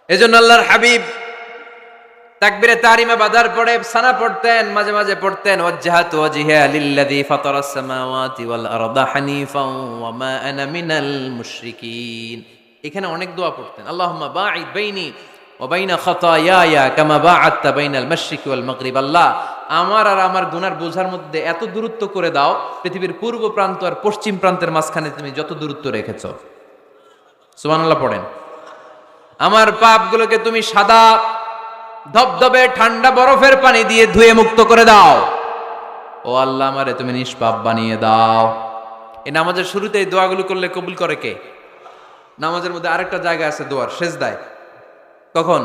এজন্য আল্লাহর হাবিব তাকবীরে তাহরিমা বাদার পড়ে সানা পড়তেন, মাঝে মাঝে পড়তেন ওয়াজহাতু ওয়াজহিয়া লিল্লাযী ফাতারাস সামাওয়াতি ওয়াল আরদা হানিফাও ওয়া মা আনা মিনাল মুশরিকিন। এখানে অনেক দোয়া পড়তেন। আল্লাহুম্মা বাঈদ বাইনি ওয়া বাইনা খাতায়ায়া কামা বাআদতা বাইনাল মাশরিকি ওয়াল মাগরিব। আল্লাহ, আমার আর আমার গুনার বোঝার মধ্যে এত দূরত্ব করে দাও, পৃথিবীর পূর্ব প্রান্ত আর পশ্চিম প্রান্তের মাঝখানে তুমি যত দূরত্ব রেখেছো। সুবহানাল্লাহ পড়েন। আমার পাপগুলোকে তুমি সাদা ধবধবে ঠান্ডা বরফের পানি দিয়ে ধুয়ে মুক্ত করে দাও। ও আল্লাহ, আমারে তুমি নিষ্পাপ বানিয়ে দাও। এই নামাজের শুরুতে এই দোয়াগুলো করলে কবুল করে কে? নামাজের মধ্যে আরেকটা জায়গা আছে দোয়ার, সেজদায়। কখন?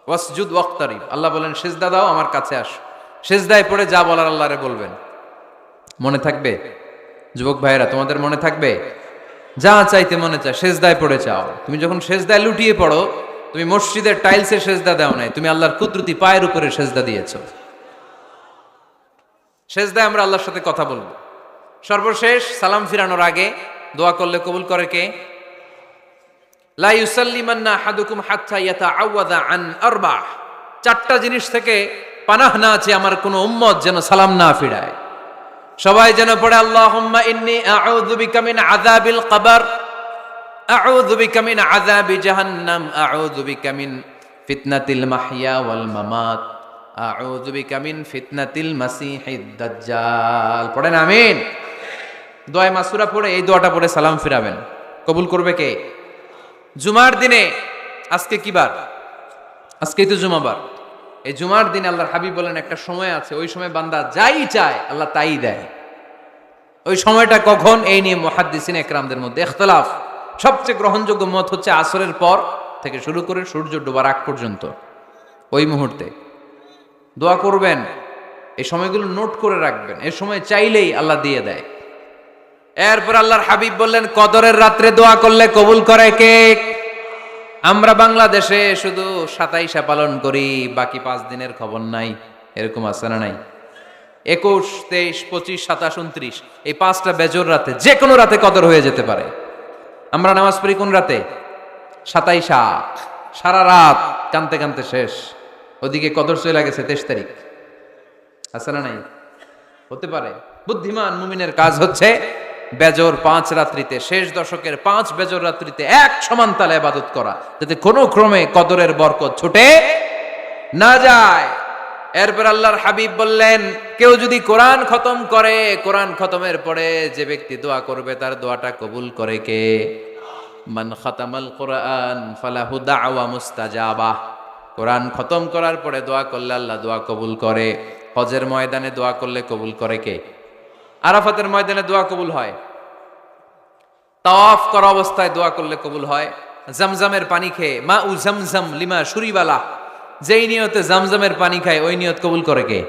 ওয়াসজুদ ওয়াক্তারিব। আল্লাহ বলেন সেজদা দাও, আমার কাছে আসো। সেজদায় পড়ে যা বলার আল্লাহরে বলবেন। মনে থাকবে? যুবক ভাইয়েরা, তোমাদের মনে থাকবে? যা চাইতে মনে চায় সেজদায় পড়ে চাও। তুমি যখন সেজদায় লুটিয়ে পড়ো, তুমি মসজিদের টাইলসে সেজদা দাও নাই, তুমি আল্লাহর কুদরতি পায়ের উপরে সেজদা দিয়েছো। সেজদায় আমরা আল্লাহর সাথে কথা বলবো। সর্বশেষ সালাম ফিরানোর আগে দোয়া করলে কবুল করে কে? লা ইউসাল্লিমান্না আহাদুকুম হাত্তা ইয়াতাআওয়াযা আন আরবা'। 4টা জিনিস থেকে পানাহ না আছে আমার কোন উম্মত যেন সালাম না ফিরায়। সবাই যেন পড়ে আল্লাহুম্মা ইন্নী আউযু বিকা মিন আযাবিল কবর, আউযু বিকা মিন আযাবি জাহান্নাম, আউযু বিকা মিন ফিতনাতিল মাহইয়া ওয়াল মামাত, আউযু বিকা মিন ফিতনাতিল মাসিহিদ দাজ্জাল। পড়েন আমিন। দোয়া মাসুরা পড়ে এই দোয়াটা পড়ে সালাম ফিরাবেন। কবুল করবে কে? জুমার দিনে আজকে কি বার? আজকেই তো জুমাবার। এই জুমার দিন আল্লাহর হাবিব বলেন একটা সময় আছে, ওই সময় বান্দা যাই চায় আল্লাহ তাই দেয়। ওই সময়টা কখন? এই নিয়ে মুহাদ্দিসিন একরামদের মধ্যে ইখতিলাফ। সবচেয়ে গ্রহণযোগ্য মত হচ্ছে আসরের পর থেকে শুরু করে সূর্য ডোবার আগ পর্যন্ত, ওই মুহূর্তে দোয়া করবেন। এই সময়গুলো নোট করে রাখবেন, এই সময় চাইলেই আল্লাহ দিয়ে দেয়। এরপর আল্লাহর হাবিব বললেন কদরের রাত্রে দোয়া করলে কবুল করে কে? আমরা বাংলাদেশে শুধু 27 পালন করি, বাকি 5 দিনের খবর নাই। এরকম আছে না নাই? 21, 23, 25, 27, 29 এই 5টা বেজর রাতে যে কোনো রাতে কদর হয়ে যেতে পারে। আমরা নামাজ পড়ি কোন রাতে? 27, সারা রাত কানতে কানতে শেষ, ওদিকে কদর চলে গেছে 23 তারিখ। আছে না নাই? হতে পারে। বুদ্ধিমান মুমিনের কাজ হচ্ছে বেজর 5 রাত্রিতে, শেষ দশকের 5 বেজর রাত্রিতে এক সমান তালে ইবাদত করা, যাতে কোনো ক্রমে কদরের বরকত ছুটে না যায়। এরপর আল্লাহর হাবিব বললেন কেউ যদি কোরআন খতম করে, কোরআন খতমের পরে যে ব্যক্তি দোয়া করবে তার দোয়াটা কবুল করে কে? মান খাতামাল কোরআন ফালাহু দাওয়া মুস্তাজাবা। কোরআন খতম করার পরে দোয়া করলে আল্লাহ দোয়া কবুল করে। হজের ময়দানে দোয়া করলে কবুল করে কে? আরাফাতের ময়দানে দোয়া কবুল হয়। তাওয়াফ করা অবস্থায় দোয়া করলে কবুল হয়। জামজামের পানি খেয়ে মা উ জামজাম লিমা শুরিবালা, যেই নিয়তে জামজামের পানি খায় ওই নিয়ত কবুল করে কে?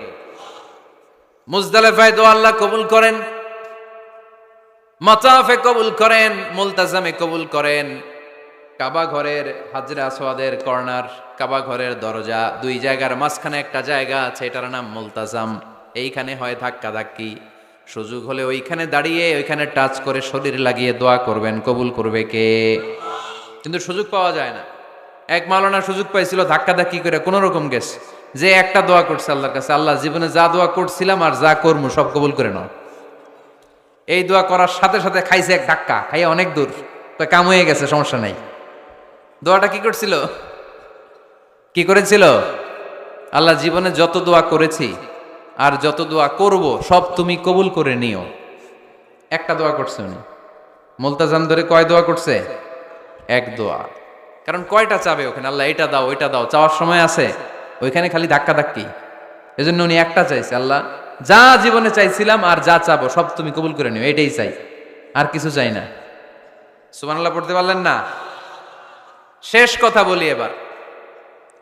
মুজদালিফায় দোয়া আল্লাহ কবুল করেন, মাতাফে কবুল করেন, মুলতাজামে কবুল করেন। কাবা ঘরের হাজরে আসওয়াদের কর্নার, কাবা ঘরের দরজা, 2 জায়গার মাঝখানে একটা জায়গা আছে, এটার নাম মুলতাজাম। এইখানে হয় ধাক্কা ধাক্কি, সুযোগ হলে ওইখানে দাঁড়িয়ে ওইখানে টাচ করে শরীর লাগিয়ে দোয়া করবেন, কবুল করবে কে? কিন্তু সুযোগ পাওয়া যায় না। এক মাওলানা সুযোগ পাইছিল ধাক্কা ধাক্কি করে কোন রকম গেছে, যে একটা দোয়া করছে আল্লাহর কাছে, আল্লাহ জীবনে যা দোয়া করছিলাম আর যা করবো সব কবুল করে নাও। এই দোয়া করার সাথে সাথে খাইছে এক ধাক্কা, খাইয়ে অনেক দূর, তো কাম হয়ে গেছে, সমস্যা নাই। দোয়াটা কি করছিল? কি করেছিল? আল্লাহ জীবনে যত দোয়া করেছি আর যত দোয়া করব সব তুমি কবুল করে নিও। একটা দোয়া করছে উনি। মুলতাজাম ধরে কয় দোয়া করছে? এক দোয়া। কারণ কয়টা চাবে ওখানে? আল্লাহ এটা দাও ওইটা দাও, চাওয়ার সময় আছে? ওইখানে খালি ধাক্কা ধাক্কি। এজন্য উনি একটা চাইছে, আল্লাহ যা জীবনে চাইছিলাম আর যা চাবো সব তুমি কবুল করে নিও, এটাই চাই, আর কিছু চাই না। সুবহানাল্লাহ পড়তে পারলেন না? শেষ কথা বলি এবার,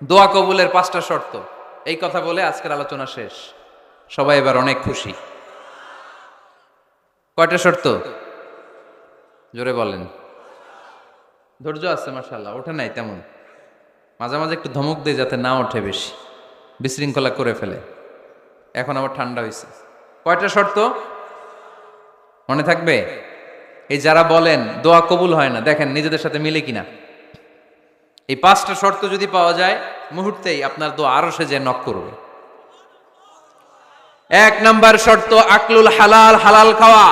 দোয়া কবুলের 5টা শর্ত। এই কথা বলে আজকের আলোচনা শেষ। সবাই এবার অনেক খুশি। কয়টা শর্ত? জোরে বলেন। ধৈর্য আছে মাশাআল্লাহ, ওঠে নাই তেমন, মাঝে মাঝে একটু ধমক দেয় যাতে না ওঠে, বেশি বিশৃঙ্খলা করে ফেলে। এখন আবার ঠান্ডা হয়েছে। কয়টা শর্ত মনে থাকবে? এই যারা বলেন দোয়া কবুল হয় না, দেখেন নিজেদের সাথে মিলে কিনা। এই 5টা শর্ত যদি পাওয়া যায় মুহূর্তেই আপনার দোয়া আরশে যে নক করবে। 1 নাম্বার শর্ত আকলুল হালাল, হালাল খাওয়া।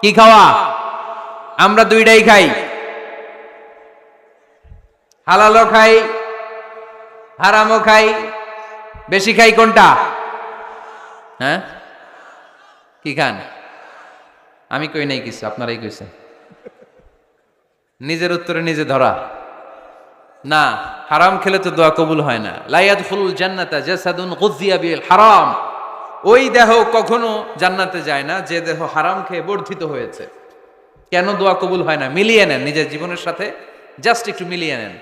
কি খাওয়া? আমরা 2টাই খাই, হালালও খাই হারামও খাই। বেশি খাই কোনটা? হ্যাঁ, কি খান? আমি কই নাই কিছু, আপনারাই কইছেন। নিজের উত্তরে নিজে ধরা না। হারাম খেলে তো দোয়া কবুল হয় না। লা ইয়াদখুলুল জান্নাতা জাসাদুন গুযিয়া বিল হারাম। ওই দেহ কখনো জান্নাতে যায় না যে দেহ হারাম খেয়ে বর্ধিত হয়েছে। কেন দোয়া কবুল হয় না? মিলিয়ে নেন নিজের জীবনের সাথে, জাস্ট একটু মিলিয়ে নেন,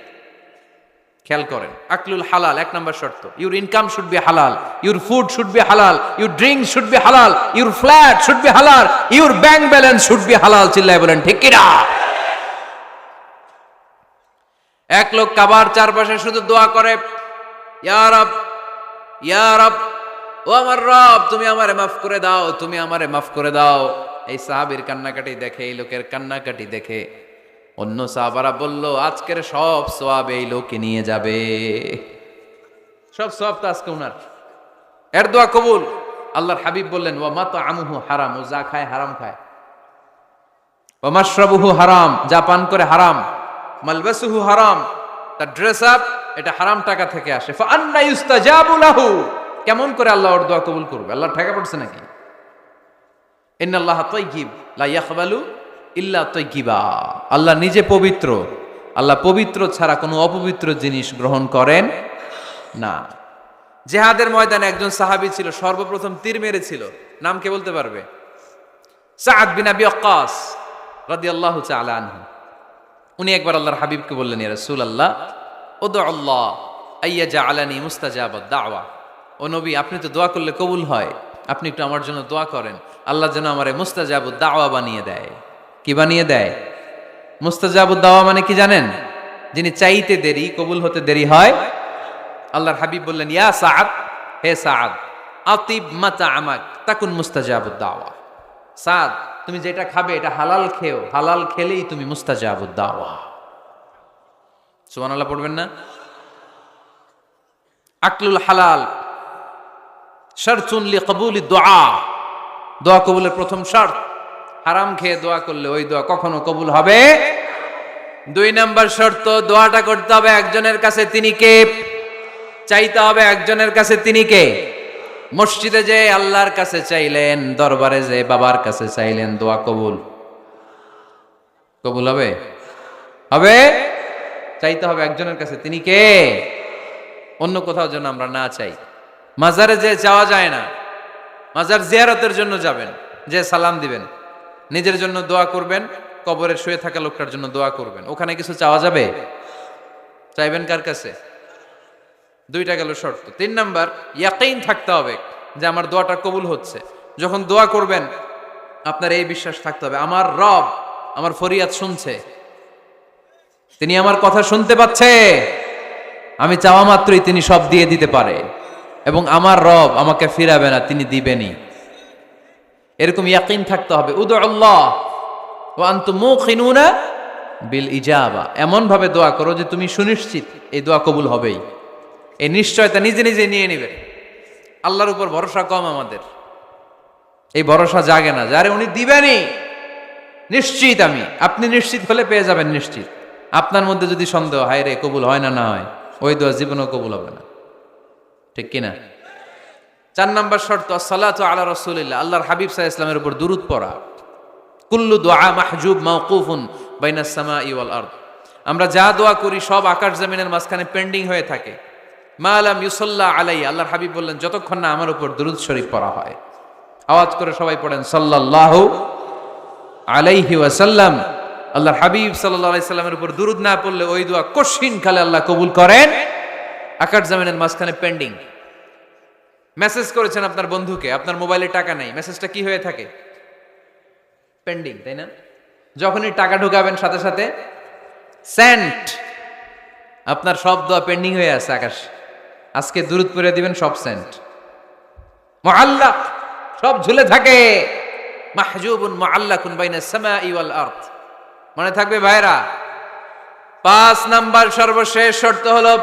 খেয়াল করেন। আকলুল হালাল 1 নাম্বার শর্ত। ইউর ইনকাম শুড বি হালাল, ইউর ফুড শুড বি হালাল, ইউর ড্রিঙ্ক শুড বি হালাল, ইউর ফ্ল্যাট শুড বি হালাল, your bank balance should be হালাল। চিল্লায় বলেন ঠিক কিনা? এক লোক কাবার চারপাশে শুধু দোয়া করে, ইয়া রব, ইয়া রব, ও আমার রব, তুমি আমারে মাফ করে দাও, তুমি আমারে মাফ করে দাও। এই সাহাবীর কান্নাকাটি দেখে, এই লোকের কান্নাকাটি দেখে অন্য সাহাবারা বলল, আজকের সব সওয়াব এই লোকে নিয়ে যাবে। সব সওয়াব তো আজকে উনার। এর দোয়া কবুল। আল্লাহর হাবিব বললেন, ওয়া মাতআমুহু হারাম, ও যা খায় হারাম খায়। ওয়া মাশরাবুহু হারাম, যা পান করে হারাম। মালবাসুহু হারাম, তার ড্রেস আপ এটা হারাম টাকা থেকে আসে। ফা আন্না ইউস্তাজাবু লাহু, কেমন করে আল্লাহ ওর দোয়া কবুল করবে? আল্লাহ ঠেকা পড়ছে নাকি? ইন্নাল্লাহা তাইয়্যিব লা ইয়াকবালু ইল্লা তাইয়্যিবা। আল্লাহ নিজে পবিত্র, আল্লাহ পবিত্র ছাড়া কোনো অপবিত্র জিনিস গ্রহণ করেন না। জিহাদের ময়দানে একজন সাহাবী ছিল, সর্বপ্রথম তীর মেরেছিল। নাম কে বলতে পারবে? সাআদ বিন আবি ওয়াক্কাস রাদিয়াল্লাহু তাআলা আনহু। উনি একবার আল্লাহর হাবিবকে বললেন, ইয়া রাসূলুল্লাহ উদউ আল্লাহ আইয়াজআলানি মুস্তাজাবাদ দাওয়া। ও নবী, আপনি তো দোয়া করলে কবুল হয়, আপনি একটু আমার জন্য দোয়া করেন, আল্লাহ যেন আমারে মুস্তাজাবুদ দাওয়া বানিয়ে দেয়। কি বানিয়ে দেয়? মুস্তাজাবুদ দাওয়া মানে কি জানেন? যিনি চাইতে দেরি, কবুল হতে দেরি হয়। আল্লাহর হাবিব বললেন, ইয়া সাআদ, হে সাআদ, আতিব মাতা আমাক তাকুন মুস্তাজাবুদ দাওয়া। সাদ, তুমি যেটা খাবে এটা হালাল খেও, হালাল খেলেই তুমি মুস্তাজাবুদ দাওয়া। সুবহানাল্লাহ পড়বেন না? আকলুল হালাল শারতুন লিকবুলি দুআ, দোয়া কবুলের প্রথম শর্ত। হারাম খেয়ে দোয়া করলে ওই দোয়া কখনো কবুল হবে। 2 নাম্বার শর্ত, দোয়াটা করতে হবে একজনের কাছে, তিনি কে? চাইতে হবে একজনের কাছে, তিনি কে? মসজিদে যে আল্লাহর কাছে চাইলেন, দরবারে যে বাবার কাছে চাইলেন, দোয়া কবুল কবুল হবে? হবে। চাইতে হবে একজনের কাছে, তিনি কে? অন্য কোথাও যেন আমরা না চাই। মাজারে যে যাওয়া যায় না, মাজার জিয়ারতের জন্য যাবেন, যে সালাম দিবেন, নিজের জন্য দোয়া করবেন, কবরে শুয়ে থাকা লোকটার জন্য দোয়া করবেন। ওখানে কিছু চাওয়া যাবে? চাইবেন কার কাছে? 2টা গেল শর্ত। 3 নাম্বার, ইয়াকিন থাকতে হবে যে আমার দোয়াটা কবুল হচ্ছে। যখন দোয়া করবেন আপনার এই বিশ্বাস থাকতে হবে, আমার রব আমার ফরিয়াদ শুনছে, তিনি আমার কথা শুনতে পাচ্ছে, আমি চাওয়া মাত্রই তিনি সব দিয়ে দিতে পারে, এবং আমার রব আমাকে ফিরাবে না, তিনি দিবেনই। এরকম ইয়াকিন থাকতে হবে। উদু আল্লাহ ওয়া আনতুম মুকিনুনা বিল ইজাবা, এমন ভাবে দোয়া করো যে তুমি সুনিশ্চিত এই দোয়া কবুল হবেই। এই নিশ্চয়তা নিজে নিজে নিয়ে নিবে। আল্লাহর উপর ভরসা কম আমাদের, এই ভরসা জাগে না, যারে উনি দিবেনই নিশ্চিত আমি। আপনি নিশ্চিত হলে পেয়ে যাবেন নিশ্চিত। আপনার মধ্যে যদি সন্দেহ, হায় রে কবুল হয় না, না হয়, ওই দোয়া জীবনেও কবুল হবে না। ঠিক কিনা? 4 নাম্বার শর্ত, আসসালাতু আলা রাসূলিল্লাহ, আল্লাহর হাবিব সাল্লাল্লাহু আলাইহি ওয়াসাল্লামের উপর দুরূদ পড়া। কুল্লু দুআ মাহজুব মাওকুফুন বাইনাস সামাই ওয়াল আরদ, আমরা যা দোয়া করি সব আকাশ জমিনের মাঝখানে পেন্ডিং হয়ে থাকে। মা লাম ইউসাল্লা আলাইহি, আল্লাহর হাবিব বললেন যতক্ষণ না আমার উপর দুরূদ শরীফ পড়া হয়। আওয়াজ করে সবাই পড়েন সাল্লাল্লাহু আলাইহি ওয়াসাল্লাম। আল্লাহর হাবিব সাল্লাল্লাহু আলাইহি সাল্লামের উপর দুরূদ না পড়লে ওই দোয়া কঠিন কালে আল্লাহ কবুল করেন, আকাশ জমিনের মাঝখানে পেন্ডিং। মেসেজ করেছেন আপনার বন্ধুকে, আপনার মোবাইলে টাকা নেই, মেসেজটা কি হয়ে থাকে? পেন্ডিং, তাই না? যখনই টাকা ঢোকাবেন সাথে সাথে সেন্ট, আপনার সব দোয়া পেন্ডিং হয়ে আছে আকাশ। আজকে দুরূদ পড়ে দিবেন, সব সেন্ট, মুআল্লাক, সব ঝুলে থাকে। মাহজুবুন মুআল্লাকুন বাইনাস সামাই ওয়াল আরদ। মনে থাকবে ভাইরা? 5 নাম্বার সর্বশেষ শর্ত হলো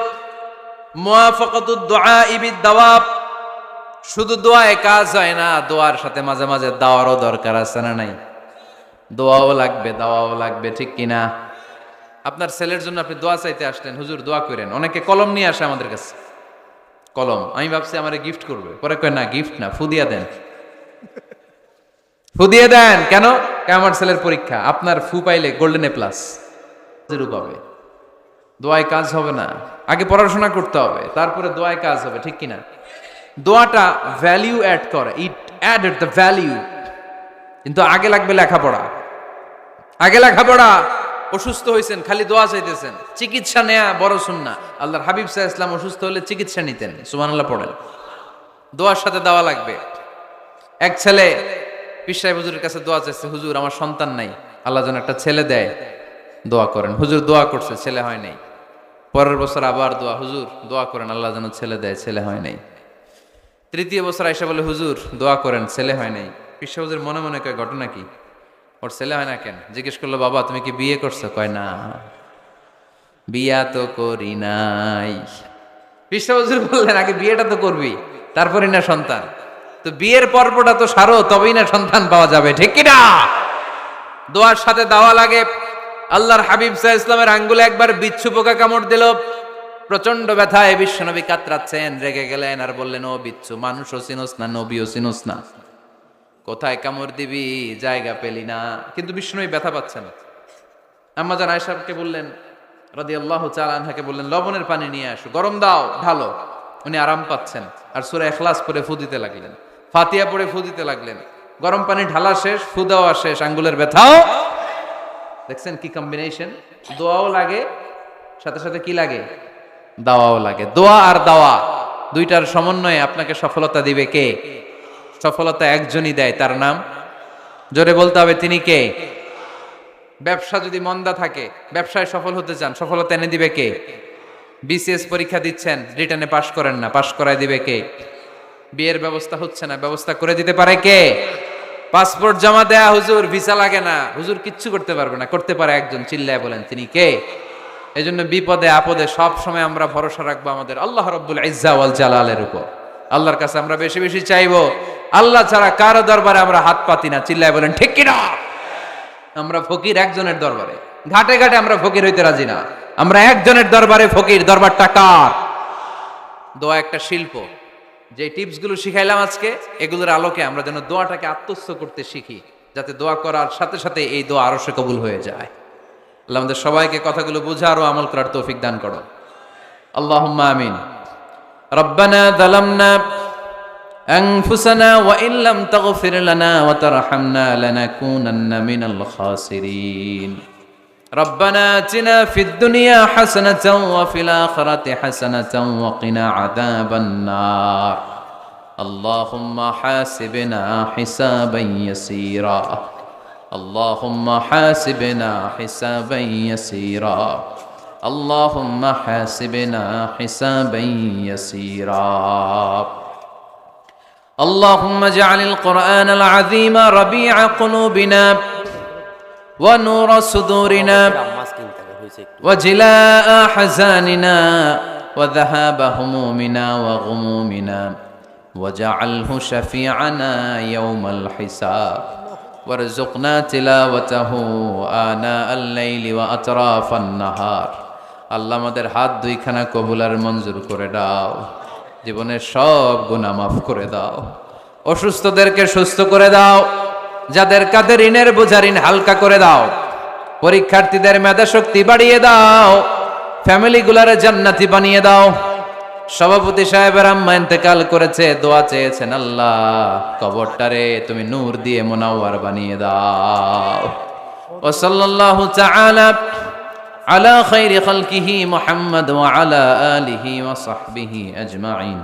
মুওয়াফাকাতুদ দুআ বিদ দাওয়াব। শুধু দোয়ায় কাজ হয় না, দোয়ার সাথে মাঝে মাঝে দাওয়ারও দরকার আছে না নাই? দোয়াও লাগবে, দাওয়াও লাগবে, ঠিক কিনা? আপনার ছেলের জন্য আপনি দোয়া চাইতে আসলেন, হুজুর দোয়া করেন। অনেকে কলম নিয়ে আসে আমাদের কাছে, কলম। আমি ভাবছি আমারে গিফট করবে, পরে কয় না, গিফট না, ফুদিয়া দেন। ফুদিয়ে দেন কেন? আমার ছেলের পরীক্ষা, আপনার ফু পাইলে গোল্ডেন এ প্লাস পাবে। দোয়ায় কাজ হবে না, আগে পড়াশোনা করতে হবে, তারপরে দোয়ায় কাজ হবে, ঠিক কিনা? দোয়াটা ভ্যালিউ অ্যাড করে, ইট অ্যাডেড দ্য ভ্যালিউ। কিন্তু আগে লাগবে লেখাপড়া, আগে লেখাপড়া। অসুস্থ হয়েছেন, খালি দোয়া চাইতেছেন, চিকিৎসা নেয়া বড় সুন্নাহ। আল্লাহর হাবিব সাল্লাল্লাহু আলাইহি ওয়াসাল্লাম অসুস্থ হলে চিকিৎসা নিতেন। সুবহানাল্লাহ পড়েন। দোয়ার সাথে দেওয়া লাগবে। এক ছেলে পীর সাহেব হুজুরের কাছে দোয়া চাইছে, হুজুর আমার সন্তান নাই, আল্লাহ যেন একটা ছেলে দেয়, দোয়া করেন। হুজুর দোয়া করছে, ছেলে হয় নাই। পরের বছর আবার দোয়া, হুজুর দোয়া করেন আল্লাহ যেন ছেলে দেয়, ছেলে হয় নাই। 3য় বছর আয়েশা বলে, হুজুর দোয়া করেন, ছেলে হয় নাই। পীর সাহেব হুজুর মনে মনে কয়, ঘটনা কি? ওর ছেলে হয় না কেন? জিজ্ঞেস করলো, বাবা তুমি কি বিয়ে করছো? কয় না, বিয়া তো করি নাই। পীর সাহেব হুজুর বললেন, আগে বিয়েটা তো করবি, তারপরই না সন্তান। তো বিয়ের পর্বটা তো সারো, তবেই না সন্তান পাওয়া যাবে, ঠিক কিনা? দোয়ার সাথে দেওয়া লাগে। আল্লাহর হাবিব সাল্লাল্লাহু আলাইহি ওয়াসাল্লামের আঙ্গুলে একবার বিচ্ছু পোকা কামড় দিল, প্রচন্ড ব্যথায় বিশ্বনবী কাতরাচ্ছেন, রেগে গেলেন আর বললেন, ও বিচ্ছু, মানুষও চিনোস না, নবীও চিনোস না, কোথায় কামড় দিবি, জায়গা পেলি না। কিন্তু বিশ্বনবী ব্যথা পাচ্ছেন। আম্মা জান আয়েশাকে বললেন, রাদিয়াল্লাহু তাআলা আনহাকে বললেন লবণের পানি নিয়ে আসো, গরম দাও, ঢালো। উনি আরাম পাচ্ছেন আর সূরা ইখলাস পড়ে ফু দিতে লাগলেন, ফাতিহা পড়ে ফু দিতে লাগলেন। গরম পানি ঢালা শেষ, ফু দেওয়া শেষ, আঙ্গুলের ব্যথাও। দেখছেন কি কম্বিনেশন, দোয়াও লাগে সাথে সাথে কি লাগে, দাওয়াও লাগে। দোয়া আর দাওয়া দুইটার সমন্বয়ে আপনাকে সফলতা দিবে কে? সফলতা একজনই দেয়, তার নাম জোরে বলতে হবে, তিনি কে? ব্যবসা যদি মন্দা থাকে, ব্যবসায় সফল হতে চান, সফলতা এনে দিবে কে? বিসিএস পরীক্ষা দিচ্ছেন, রিটেনে পাশ করেন না, পাশ করায় দিবে কে? বিয়ের ব্যবস্থা হচ্ছে না, ব্যবস্থা করে দিতে পারে কে? পাসপোর্ট জমা দেয়া হুজুর, ভিসা লাগে না, হুজুর কিচ্ছু করতে পারবে না, করতে পারে একজন, চিল্লায় বলেন তিনি কে? এজন্য বিপদে আপদে সব সময় আমরা ভরসা রাখবো আমাদের আল্লাহ রাব্বুল ইজ্জা ওয়াল জালালের উপর। আল্লাহর কাছে আমরা বেশি বেশি চাইবো। আল্লাহ ছাড়া কারো দরবারে আমরা হাত পাতি না, চিল্লায় বলেন ঠিক কি না? আমরা ফকির একজনের দরবারে, ঘাটে ঘাটে আমরা ফকির হইতে রাজি না, আমরা একজনের দরবারে ফকির। দরবারটা কার? দোয়া একটা শিল্প। যে টিপস গুলো শিখাইলাম আজকে, এগুলোর আলোকে আমরা যেন দোয়াটাকে আত্মস্থ করতে শিখি, যাতে দোয়া করার সাথে সাথে এই দোয়া আরো সে কবুল হয়ে যায়। আল্লাহ আমাদের সবাইকে কথাগুলো বুঝার ও আমল করার তৌফিক দান করো, আল্লাহুম্মা আমিন। রব্বানা যালামনা أنفسنا وإن لم تغفر لنا وترحمنا لنكونن من الخاسرين ربنا آتنا في الدنيا حسنة وفي الآخرة حسنة وقنا عذاب النار اللهم حاسبنا حسابا يسيرا اللهم حاسبنا حسابا يسيرا اللهم حاسبنا حسابا يسيرا اللهم اجعل القرآن العظيم ربيع قلوبنا ونور صدورنا وجلاء حزاننا وذهاب همومنا وغمومنا وجعله شفيعنا يوم الحساب وارزقنا تلاوته آناء الليل وأطراف النهار আল্লাহ আমাদের হাত দুইখানা কবুল আর মঞ্জুর করে দাও, জীবনের সব গুনাহ মাফ করে দাও, অসুস্থদেরকে সুস্থ করে দাও, যাদের কাঁধে ঋণের বোঝা ঋণ হালকা করে দাও, পরীক্ষার্থীদের মেধা শক্তি বাড়িয়ে দাও, ফ্যামিলি গুলারে জান্নাতি বানিয়ে দাও। সভাপতি সাহেবের আম্মা ইন্তেকাল করেছে, দোয়া চেয়েছেন, আল্লাহ কবরটারে তুমি নূর দিয়ে মুনাওয়ার বানিয়ে দাও। ওয়া সাল্লাল্লাহু তাআলা আলা খাইরি খালকিহি মুহাম্মদ ওয়া আলা আলিহি ওয়া সাহবিহি আজমাইন।